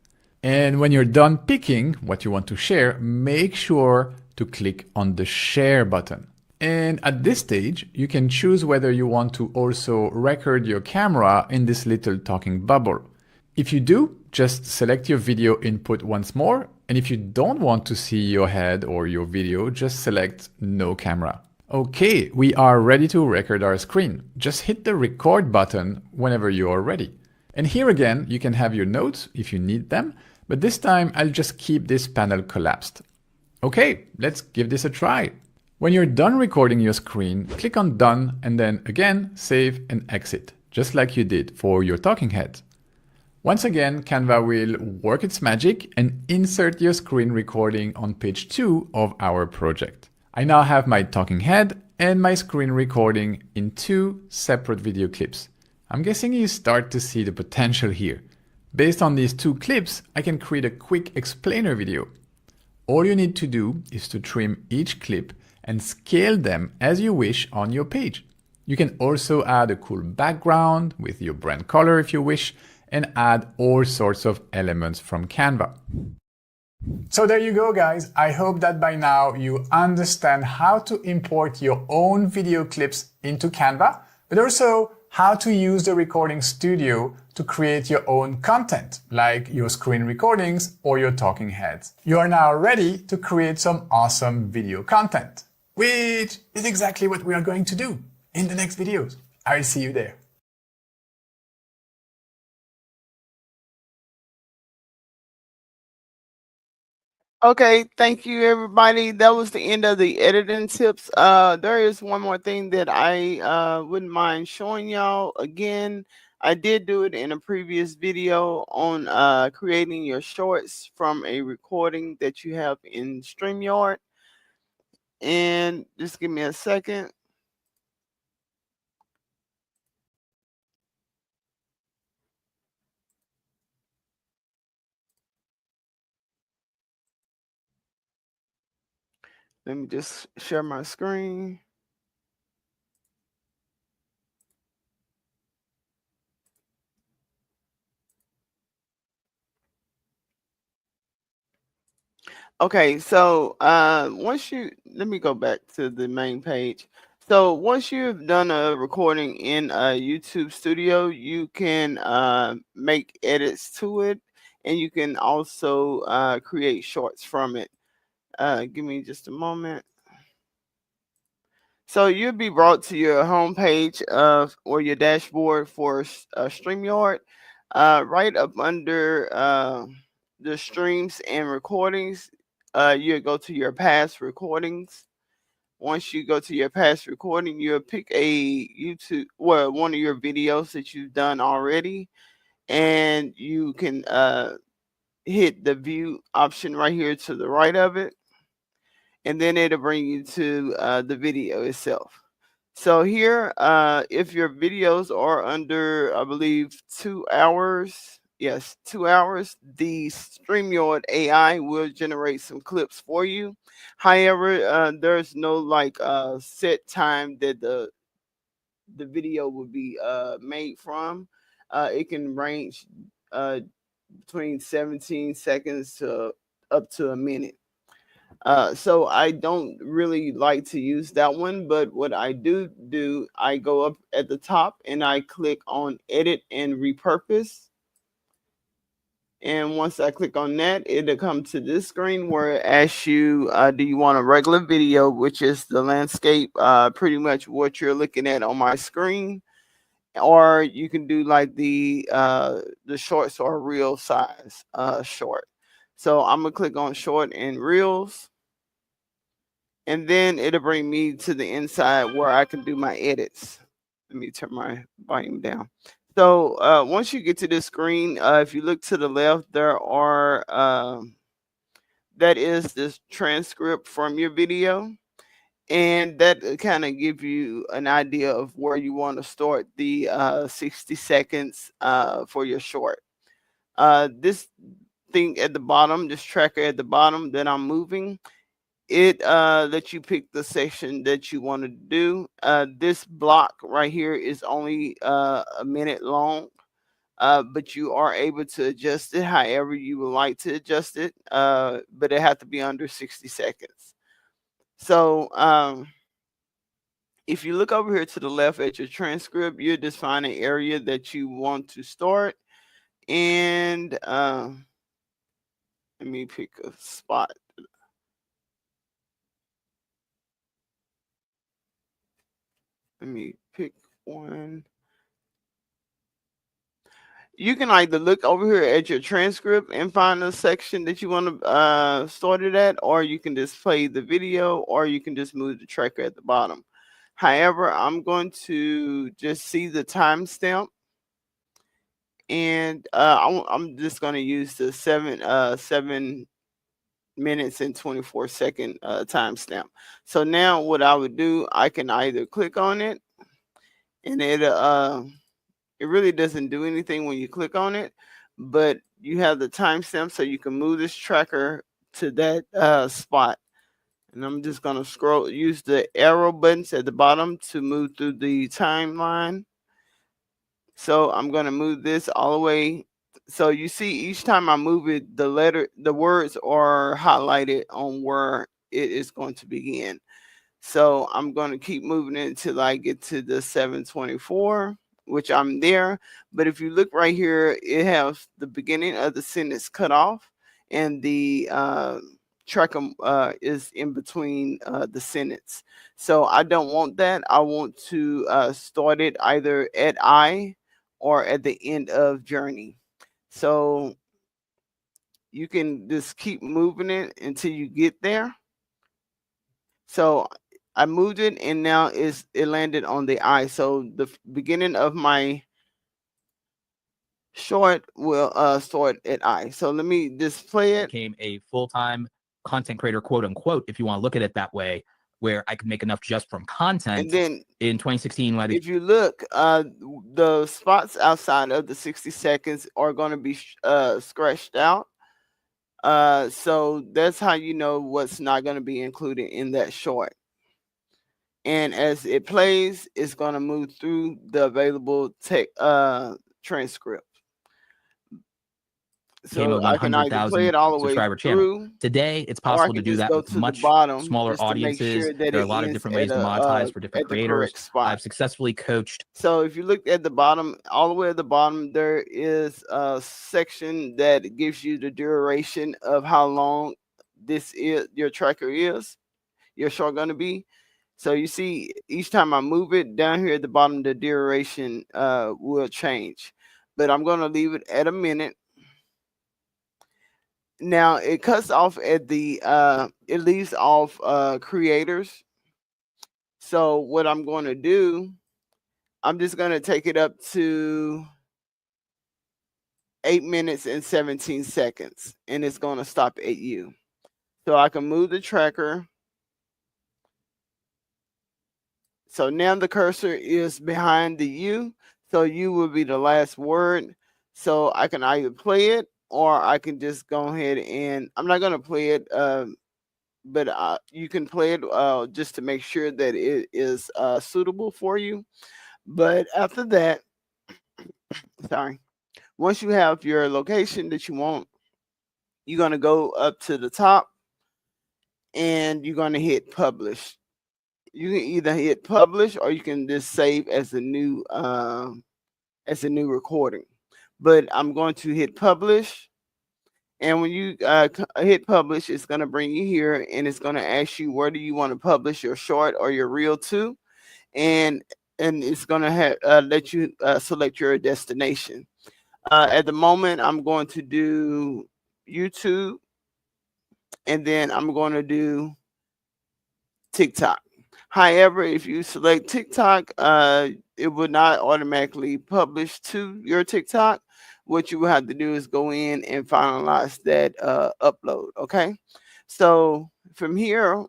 And when you're done picking what you want to share, make sure to click on the share button. And at this stage, you can choose whether you want to also record your camera in this little talking bubble. If you do, just select your video input once more And if you don't want to see your head or your video, just select no camera. Okay, we are ready to record our screen. Just hit the record button whenever you are ready. And here again, you can have your notes if you need them, but this time I'll just keep this panel collapsed. Okay, let's give this a try. When you're done recording your screen, click on Done and then again, save and exit, just like you did for your talking head. Once again, Canva will work its magic and insert your screen recording on page 2 of our project. I now have my talking head and my screen recording in 2 separate video clips. I'm guessing you start to see the potential here. Based on these 2 clips, I can create a quick explainer video. All you need to do is to trim each clip and scale them as you wish on your page. You can also add a cool background with your brand color if you wish, and add all sorts of elements from Canva. So there you go, guys. I hope that by now you understand how to import your own video clips into Canva, but also how to use the recording studio to create your own content, like your screen recordings or your talking heads. You are now ready to create some awesome video content, which is exactly what we are going to do in the next videos. I'll see you there. Okay, thank you everybody. That was the end of the editing tips. There is one more thing that I wouldn't mind showing y'all again. I did do it in a previous video on creating your shorts from a recording that you have in StreamYard. And just give me a second. Let me just share my screen. Okay, so let me go back to the main page. So once you've done a recording in a YouTube Studio, you can make edits to it, and you can also create shorts from it. Give me just a moment. So you'll be brought to your home page or your dashboard for StreamYard. Right up under the streams and recordings, you go to your past recordings. Once you go to your past recording, you'll pick a one of your videos that you've done already, and you can hit the view option right here to the right of it, and then it'll bring you to the video itself. So here, if your videos are under, I believe, 2 hours, yes, 2 hours, the StreamYard AI will generate some clips for you. However, there's no like set time that the video will be made from. It can range between 17 seconds to up to a minute. So I don't really like to use that one, but what I do, I go up at the top and I click on edit and repurpose. And once I click on that, it'll come to this screen where it asks you, do you want a regular video, which is the landscape, pretty much what you're looking at on my screen, or you can do like the shorts or reel size short. So I'm gonna click on short and reels. And then it'll bring me to the inside where I can do my edits. Let me turn my volume down. So once you get to this screen, if you look to the left, there are that is this transcript from your video, and that kind of give you an idea of where you want to start the 60 seconds for your short. This thing at the bottom, this tracker at the bottom that I'm moving, it lets you pick the section that you want to do. This block right here is only a minute long, but you are able to adjust it however you would like to adjust it, but it has to be under 60 seconds. So if you look over here to the left at your transcript, you just find an area that you want to start, and Let me pick a spot. Let me pick one. You can either look over here at your transcript and find a section that you want to start it at, or you can just play the video, or you can just move the tracker at the bottom. However, I'm going to just see the timestamp, and I'm just going to use the 7 minutes and 24-second timestamp. So now what I would do, I can either click on it, and it really doesn't do anything when you click on it, but you have the timestamp, so you can move this tracker to that spot. And I'm just going to use the arrow buttons at the bottom to move through the timeline. So I'm going to move this all the way. So you see, each time I move it, the words are highlighted on where it is going to begin. So I'm going to keep moving it until I get to the 7:24, which I'm there. But if you look right here, it has the beginning of the sentence cut off, and the tracker is in between the sentence. So I don't want that. I want to start it either at I or at the end of journey. So you can just keep moving it until you get there. So I moved it, and now it landed on the I. So the beginning of my short will start at I. So let me display it. Became a full-time content creator, quote unquote, if you want to look at it that way, where I could make enough just from content. And then in 2016, when if you look, the spots outside of the 60 seconds are going to be scratched out. So that's how you know what's not going to be included in that short. And as it plays, it's going to move through the available transcript. So I can either play it all the way through. Today, it's possible to do that with much smaller audiences. There are a lot of different ways to monetize for different creators. I've successfully coached. So if you look at the bottom, all the way at the bottom, there is a section that gives you the duration of how long your tracker is, your short going to be. So you see, each time I move it down here at the bottom, the duration will change. But I'm going to leave it at a minute. Now it cuts off at the it leaves off creators. So what I'm going to do, I'm just going to take it up to 8 minutes and 17 seconds, and it's going to stop at you. So I can move the tracker. So now the cursor is behind the U, so U will be the last word. So I can either play it, or I can just go ahead and, I'm not going to play it, but you can play it just to make sure that it is suitable for you. But after that, sorry, once you have your location that you want, you're going to go up to the top, and you're going to hit publish. You can either hit publish, or you can just save as a new recording. But I'm going to hit publish, and when you hit publish, it's going to bring you here, and it's going to ask you where do you want to publish your short or your reel to, and it's going to let you select your destination. At the moment, I'm going to do YouTube, and then I'm going to do TikTok. However, if you select TikTok, it will not automatically publish to your TikTok. What you will have to do is go in and finalize that upload. Okay. So from here,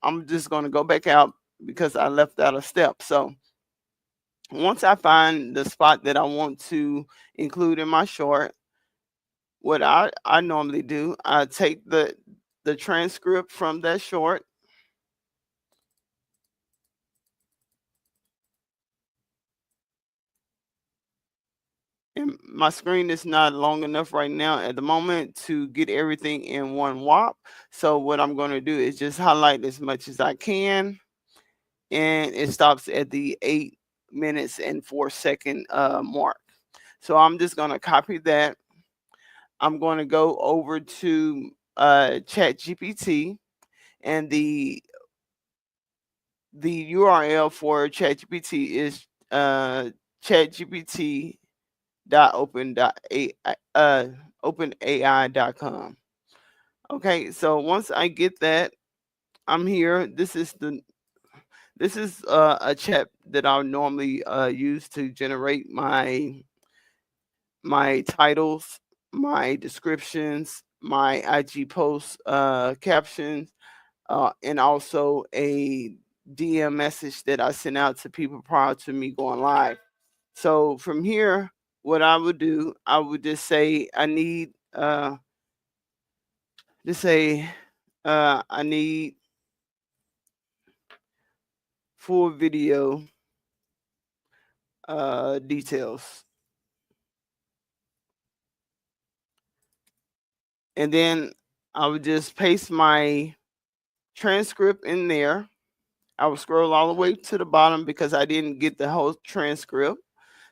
I'm just going to go back out because I left out a step. So once I find the spot that I want to include in my short, what I normally do, I take the transcript from that short, and my screen is not long enough right now at the moment to get everything in one whop. So what I'm going to do is just highlight as much as I can, and it stops at the 8 minutes and 4 second mark. So I'm just going to copy that. I'm going to go over to ChatGPT, and the URL for ChatGPT is chatgpt.openai.com. Okay, so once I get that, I'm here. This is a chat that I normally use to generate my titles, my descriptions, my IG post captions, and also a DM message that I send out to people prior to me going live. So from here, what I would do, I would just say I need I need full video details. And then I would just paste my transcript in there. I would scroll all the way to the bottom because I didn't get the whole transcript.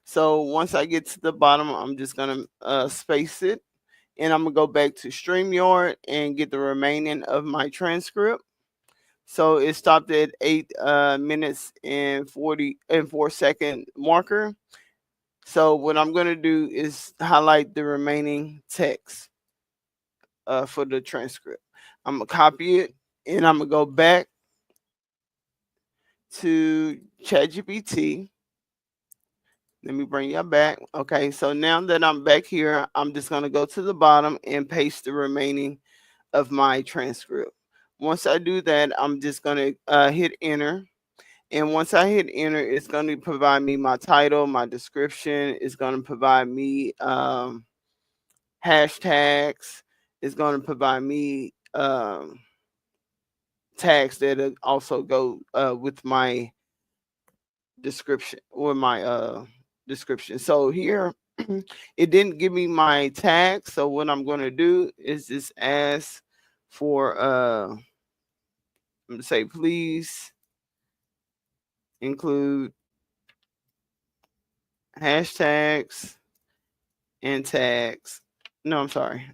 So once I get to the bottom, I'm just going to space it. And I'm going to go back to StreamYard and get the remaining of my transcript. So it stopped at 8 minutes and 4-second marker. So what I'm going to do is highlight the remaining text for the transcript. I'm going to copy it, and I'm going to go back to ChatGPT. Let me bring you back. Okay, so now that I'm back here, I'm just going to go to the bottom and paste the remaining of my transcript. Once I do that, I'm just going to hit enter. And once I hit enter, it's going to provide me my title, my description. It's going to provide me hashtags. It's going to provide me tags that also go with my description or my description. So here, it didn't give me my tag. So what I'm going to do is just ask for, I'm going to say, please include hashtags and tags. No, I'm sorry.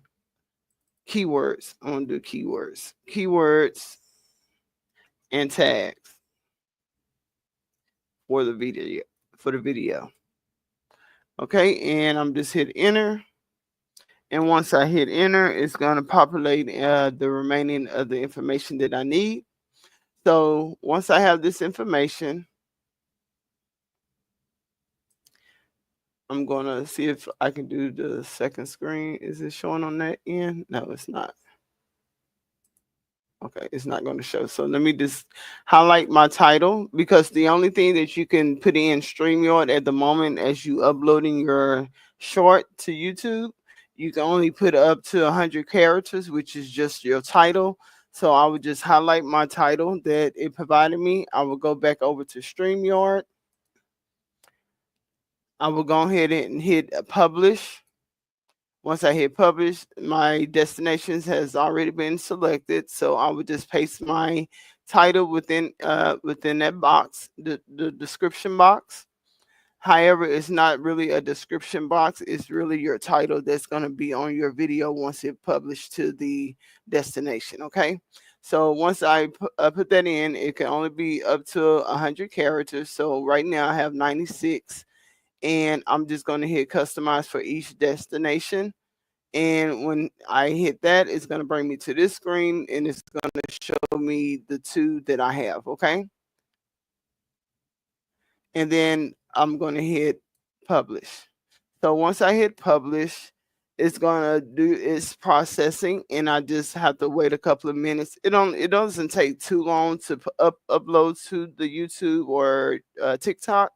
Keywords. I want to do keywords. Keywords and tags for the video. Okay, and I'm just hit enter. And once I hit enter, it's going to populate the remaining of the information that I need. So once I have this information, I'm going to see if I can do the second screen. Is it showing on that end? No, it's not. Okay, it's not going to show. So let me just highlight my title, because the only thing that you can put in StreamYard at the moment as you uploading your short to YouTube, you can only put up to 100 characters, which is just your title. So I would just highlight my title that it provided me. I will go back over to StreamYard. I will go ahead and hit publish. Once I hit publish, my destinations has already been selected. So I would just paste my title within that box, the description box. However, it's not really a description box. It's really your title that's going to be on your video once it published to the destination. Okay. So once I put that in, it can only be up to 100 characters. So right now I have 96. And I'm just going to hit customize for each destination. And when I hit that, it's going to bring me to this screen, and it's going to show me the two that I have. Okay. And then I'm going to hit publish. So once I hit publish, it's going to do its processing, and I just have to wait a couple of minutes. It doesn't take too long to upload to the YouTube or TikTok.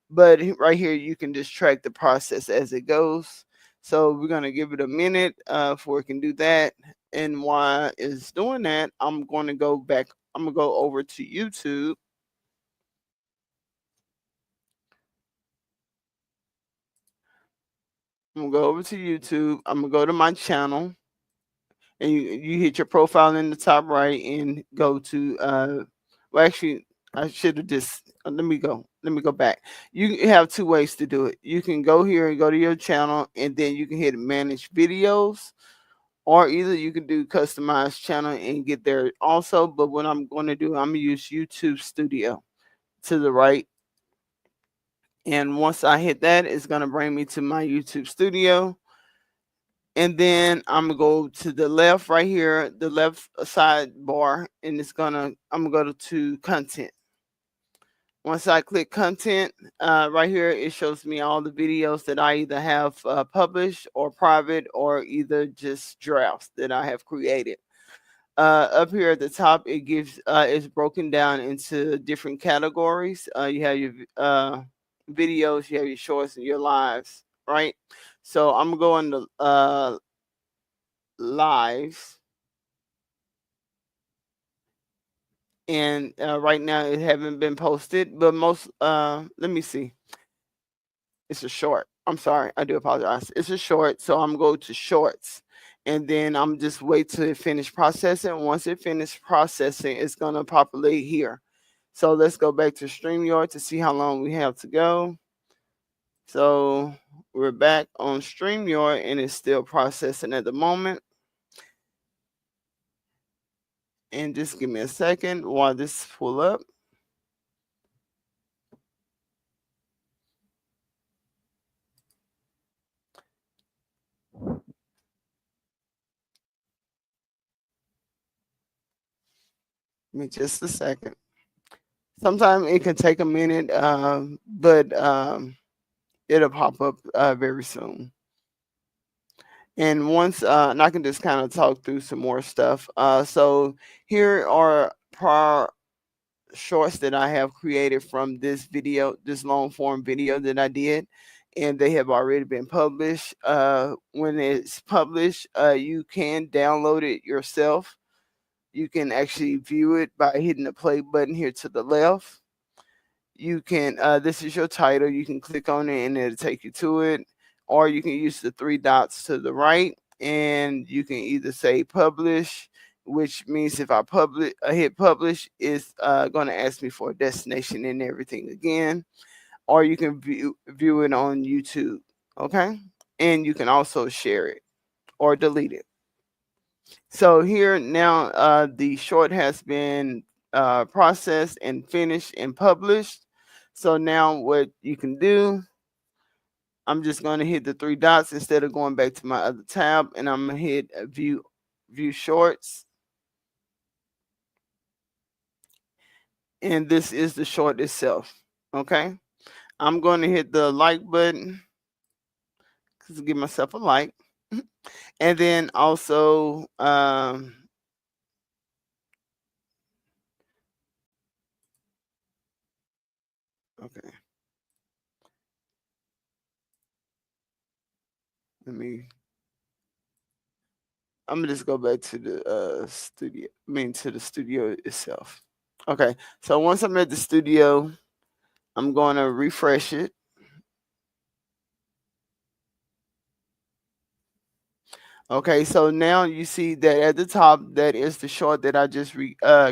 But right here, you can just track the process as it goes. So we're going to give it a minute before it can do that. And while it's doing that, I'm going to go back. I'm going to go over to YouTube. I'm going to go over to YouTube. I'm going to go to my channel. And you hit your profile in the top right and go to, well, actually, I should have just, let me let me go back. You have two ways to do it. You can go here and go to your channel, and then you can hit manage videos, or either you can do customize channel and get there also. But what I'm going to do, I'm going to use YouTube Studio to the right. And once I hit that, it's going to bring me to my YouTube Studio. And then I'm going to go to the left right here, the left sidebar, and I'm going to go to content. Once I click content, right here, it shows me all the videos that I either have published or private, or either just drafts that I have created. Up here at the top, it gives it's broken down into different categories. You have your videos, you have your shorts, and your lives, right? So I'm going to lives. And right now it haven't been posted, but most let me see, it's a short. I'm sorry, I do apologize. It's a short, so I'm going to shorts, and then I'm just wait till it finish processing. Once it finishes processing, it's gonna populate here. So let's go back to StreamYard to see how long we have to go. So we're back on StreamYard, and it's still processing at the moment. And just give me a second while this pull up. Give me just a second. Sometimes it can take a minute, but it'll pop up very soon. And once, and I can just kind of talk through some more stuff. So here are prior shorts that I have created from this video, this long form video that I did, and they have already been published. When it's published, you can download it yourself. You can actually view it by hitting the play button here to the left. You can, this is your title. You can click on it and it'll take you to it. Or you can use the three dots to the right, and you can either say publish, which means if I hit publish, it's going to ask me for a destination and everything again. Or you can view it on YouTube, okay? And you can also share it or delete it. So here now, the short has been processed and finished and published. So now what you can do, I'm just going to hit the three dots instead of going back to my other tab, and I'm going to hit view shorts. And this is the short itself. Okay. I'm going to hit the like button to give myself a like. And then also, okay. I'm gonna just go back to the studio. To the studio itself. Okay. So once I'm at the studio, I'm going to refresh it. Okay. So now you see that at the top, that is the short that I just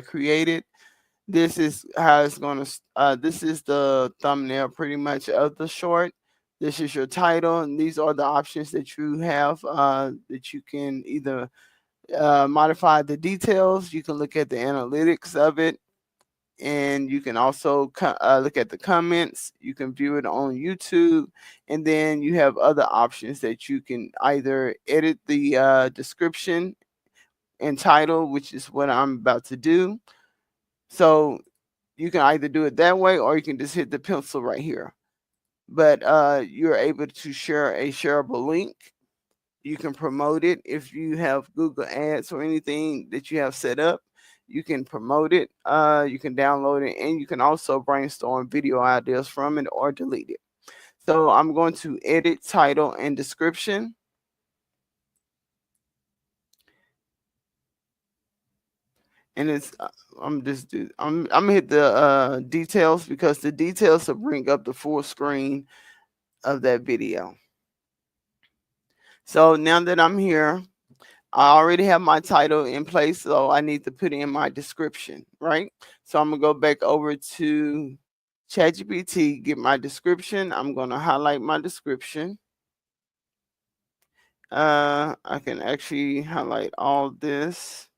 created. This is how it's going to. This is the thumbnail, pretty much, of the short. This is your title, and these are the options that you have that you can either modify the details. You can look at the analytics of it, and you can also look at the comments. You can view it on YouTube, and then you have other options that you can either edit the description and title, which is what I'm about to do. So you can either do it that way, or you can just hit the pencil right here. But you're able to share a shareable link. You can promote it if you have Google Ads or anything that you have set up. You can promote it. You can download it, and you can also brainstorm video ideas from it or delete it. So I'm going to edit title and description. And it's I'm gonna hit the details, because the details will bring up the full screen of that video. So now that I'm here, I already have my title in place, so I need to put in my description, right? So I'm gonna go back over to ChatGPT, get my description. I'm going to highlight my description. I can actually highlight all this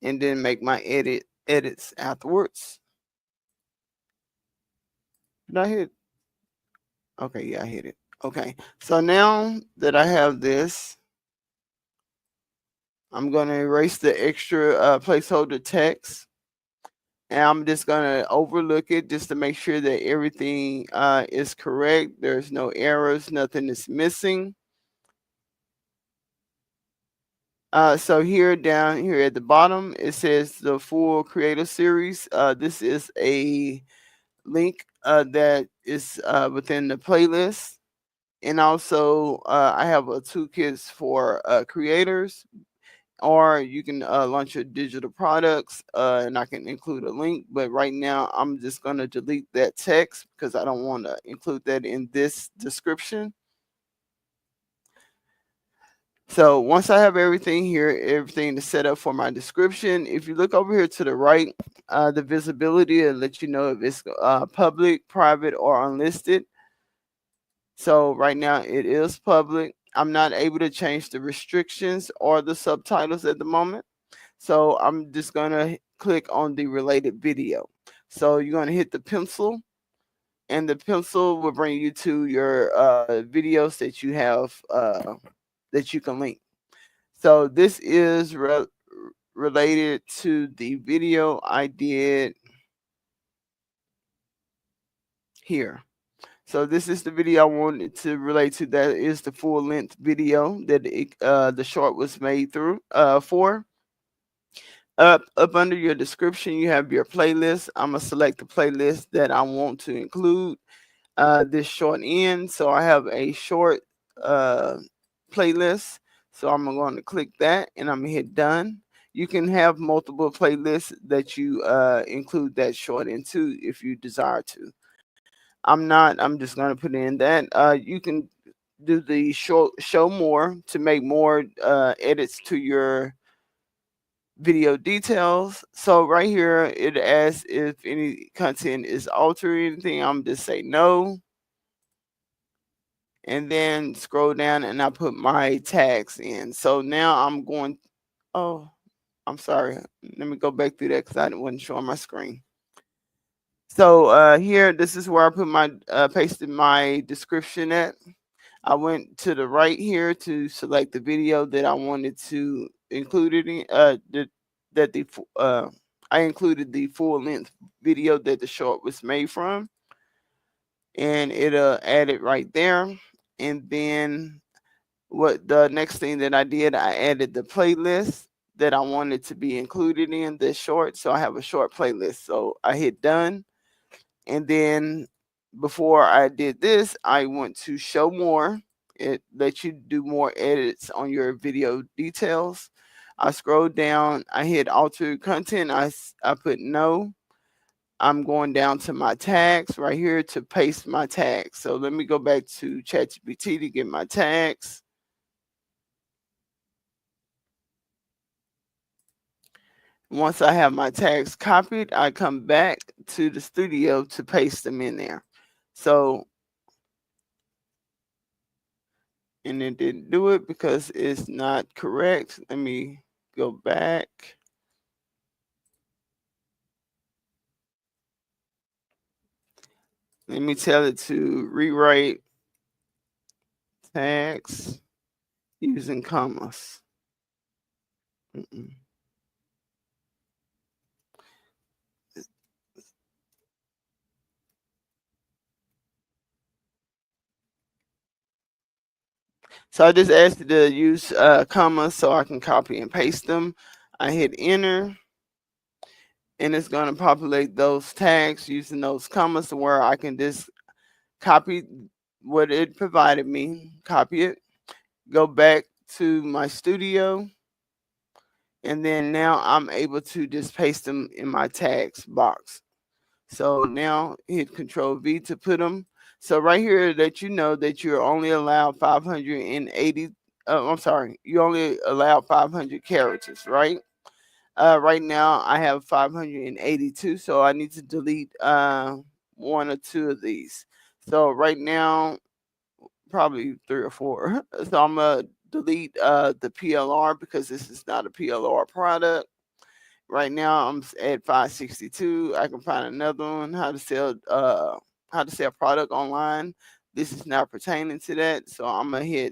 and then make my edits afterwards. Did I hit? Okay, yeah, I hit it. Okay, so now that I have this, I'm going to erase the extra placeholder text. And I'm just going to overlook it just to make sure that everything is correct. There's no errors, nothing is missing. So here down here at the bottom, it says the full creator series. This is a link that is within the playlist. And also I have a toolkits for creators, or you can launch your digital products and I can include a link. But right now I'm just going to delete that text because I don't want to include that in this description. So once I have everything here, everything is set up for my description. If you look over here to the right, the visibility will let you know if it's public, private, or unlisted. So right now it is public. I'm not able to change the restrictions or the subtitles at the moment. So I'm just going to click on the related video. So you're going to hit the pencil, and the pencil will bring you to your videos that you have that you can link. So this is related to the video I did here. So this is the video I wanted to relate to. That is the full length video that the short was made through for. Up under your description, you have your playlist. I'm gonna select the playlist that I want to include this short in. So I have a short playlist. So I'm going to click that and I'm gonna hit done. You can have multiple playlists that you include that short into if you desire to. I'm just going to put in that. You can do the show more to make more edits to your video details. So right here it asks if any content is altered or anything. I'm just say no, and then scroll down and I put my tags in. So now I'm going, oh, I'm sorry, let me go back through that because I wasn't showing my screen. So here, this is where I put my pasted my description at. I went to the right here to select the video that I wanted to include it in. I included the full length video that the short was made from, and it'll add it right there. And then what the next thing that I did, I added the playlist that I wanted to be included in this short. So I have a short playlist. So I hit done, and then before I did this, I went to show more. It lets you do more edits on your video details. I scrolled down, I hit alter content, I put no. I'm going down to my tags right here to paste my tags. So let me go back to ChatGPT to get my tags. Once I have my tags copied, I come back to the studio to paste them in there. So, and it didn't do it because it's not correct. Let me go back. Let me tell it to rewrite tags using commas. So I just asked it to use commas so I can copy and paste them. I hit enter, and it's going to populate those tags using those commas to where I can just copy what it provided me, copy it, go back to my studio, and then now I'm able to just paste them in my tags box. So now hit Control V to put them. So right here that you know that you're only allowed 580, I'm sorry, you only allow 500 characters, right? Right now I have 582, so I need to delete 1 or 2 of these. So right now, probably 3 or 4. So I'm gonna delete the PLR because this is not a PLR product. Right now I'm at 562. I can find another one, how to sell product online. This is not pertaining to that, so I'm gonna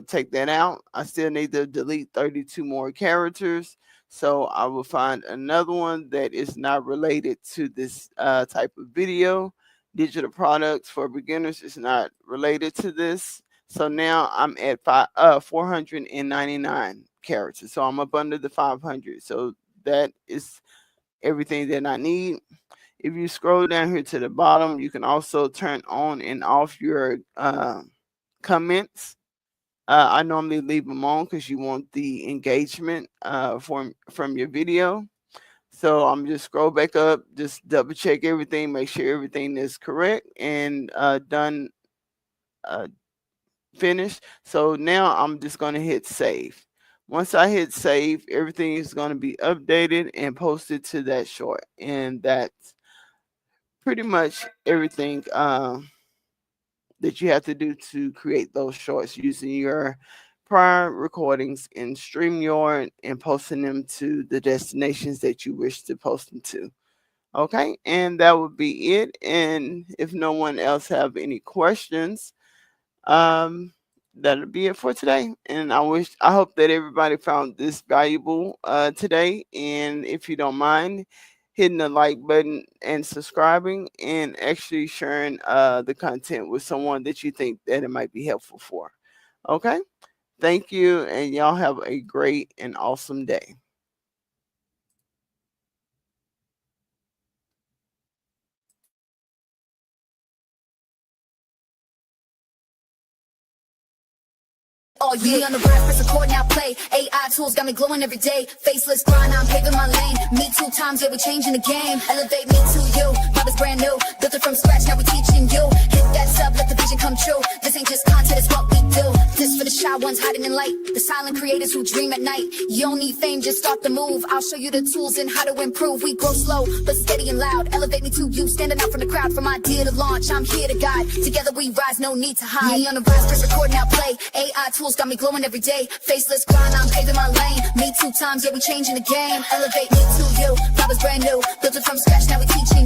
take that out. I still need to delete 32 more characters, so I will find another one that is not related to this type of video. Digital products for beginners is not related to this. So now I'm at 499 characters. So I'm up under the 500. So that is everything that I need. If you scroll down here to the bottom, you can also turn on and off your comments. I normally leave them on because you want the engagement from your video. So I'm just scroll back up, just double check everything, make sure everything is correct and done, finished. So now I'm just going to hit save. Once I hit save, everything is going to be updated and posted to that short. And that's pretty much everything that you have to do to create those shorts using your prior recordings in StreamYard and posting them to the destinations that you wish to post them to. Okay, and that would be it. And if no one else have any questions, that'll be it for today. And I hope that everybody found this valuable today. And if you don't mind hitting the like button and subscribing and actually sharing the content with someone that you think that it might be helpful for. Okay, thank you, and y'all have a great and awesome day. Oh, yeah, on the rise, press record, now play. AI tools got me glowing every day. Faceless grind, I'm paving my lane. Me 2 times, yeah, we changing the game. Elevate me to you, Bob's brand new. Built it from scratch, now we teaching you. Hit that sub, let the vision come true. This ain't just content, it's what we do. This for the shy ones hiding in light. The silent creators who dream at night. You don't need fame, just start the move. I'll show you the tools and how to improve. We grow slow, but steady and loud. Elevate me to you, standing out from the crowd. From idea to launch, I'm here to guide. Together we rise, no need to hide. Me on the rise, press record, now play. AI tools got me glowing every day. Faceless grind, I'm paving my lane. Me 2 times, yeah, we changing the game. Elevate me to you, Bob's brand new. Built it from scratch, now we teaching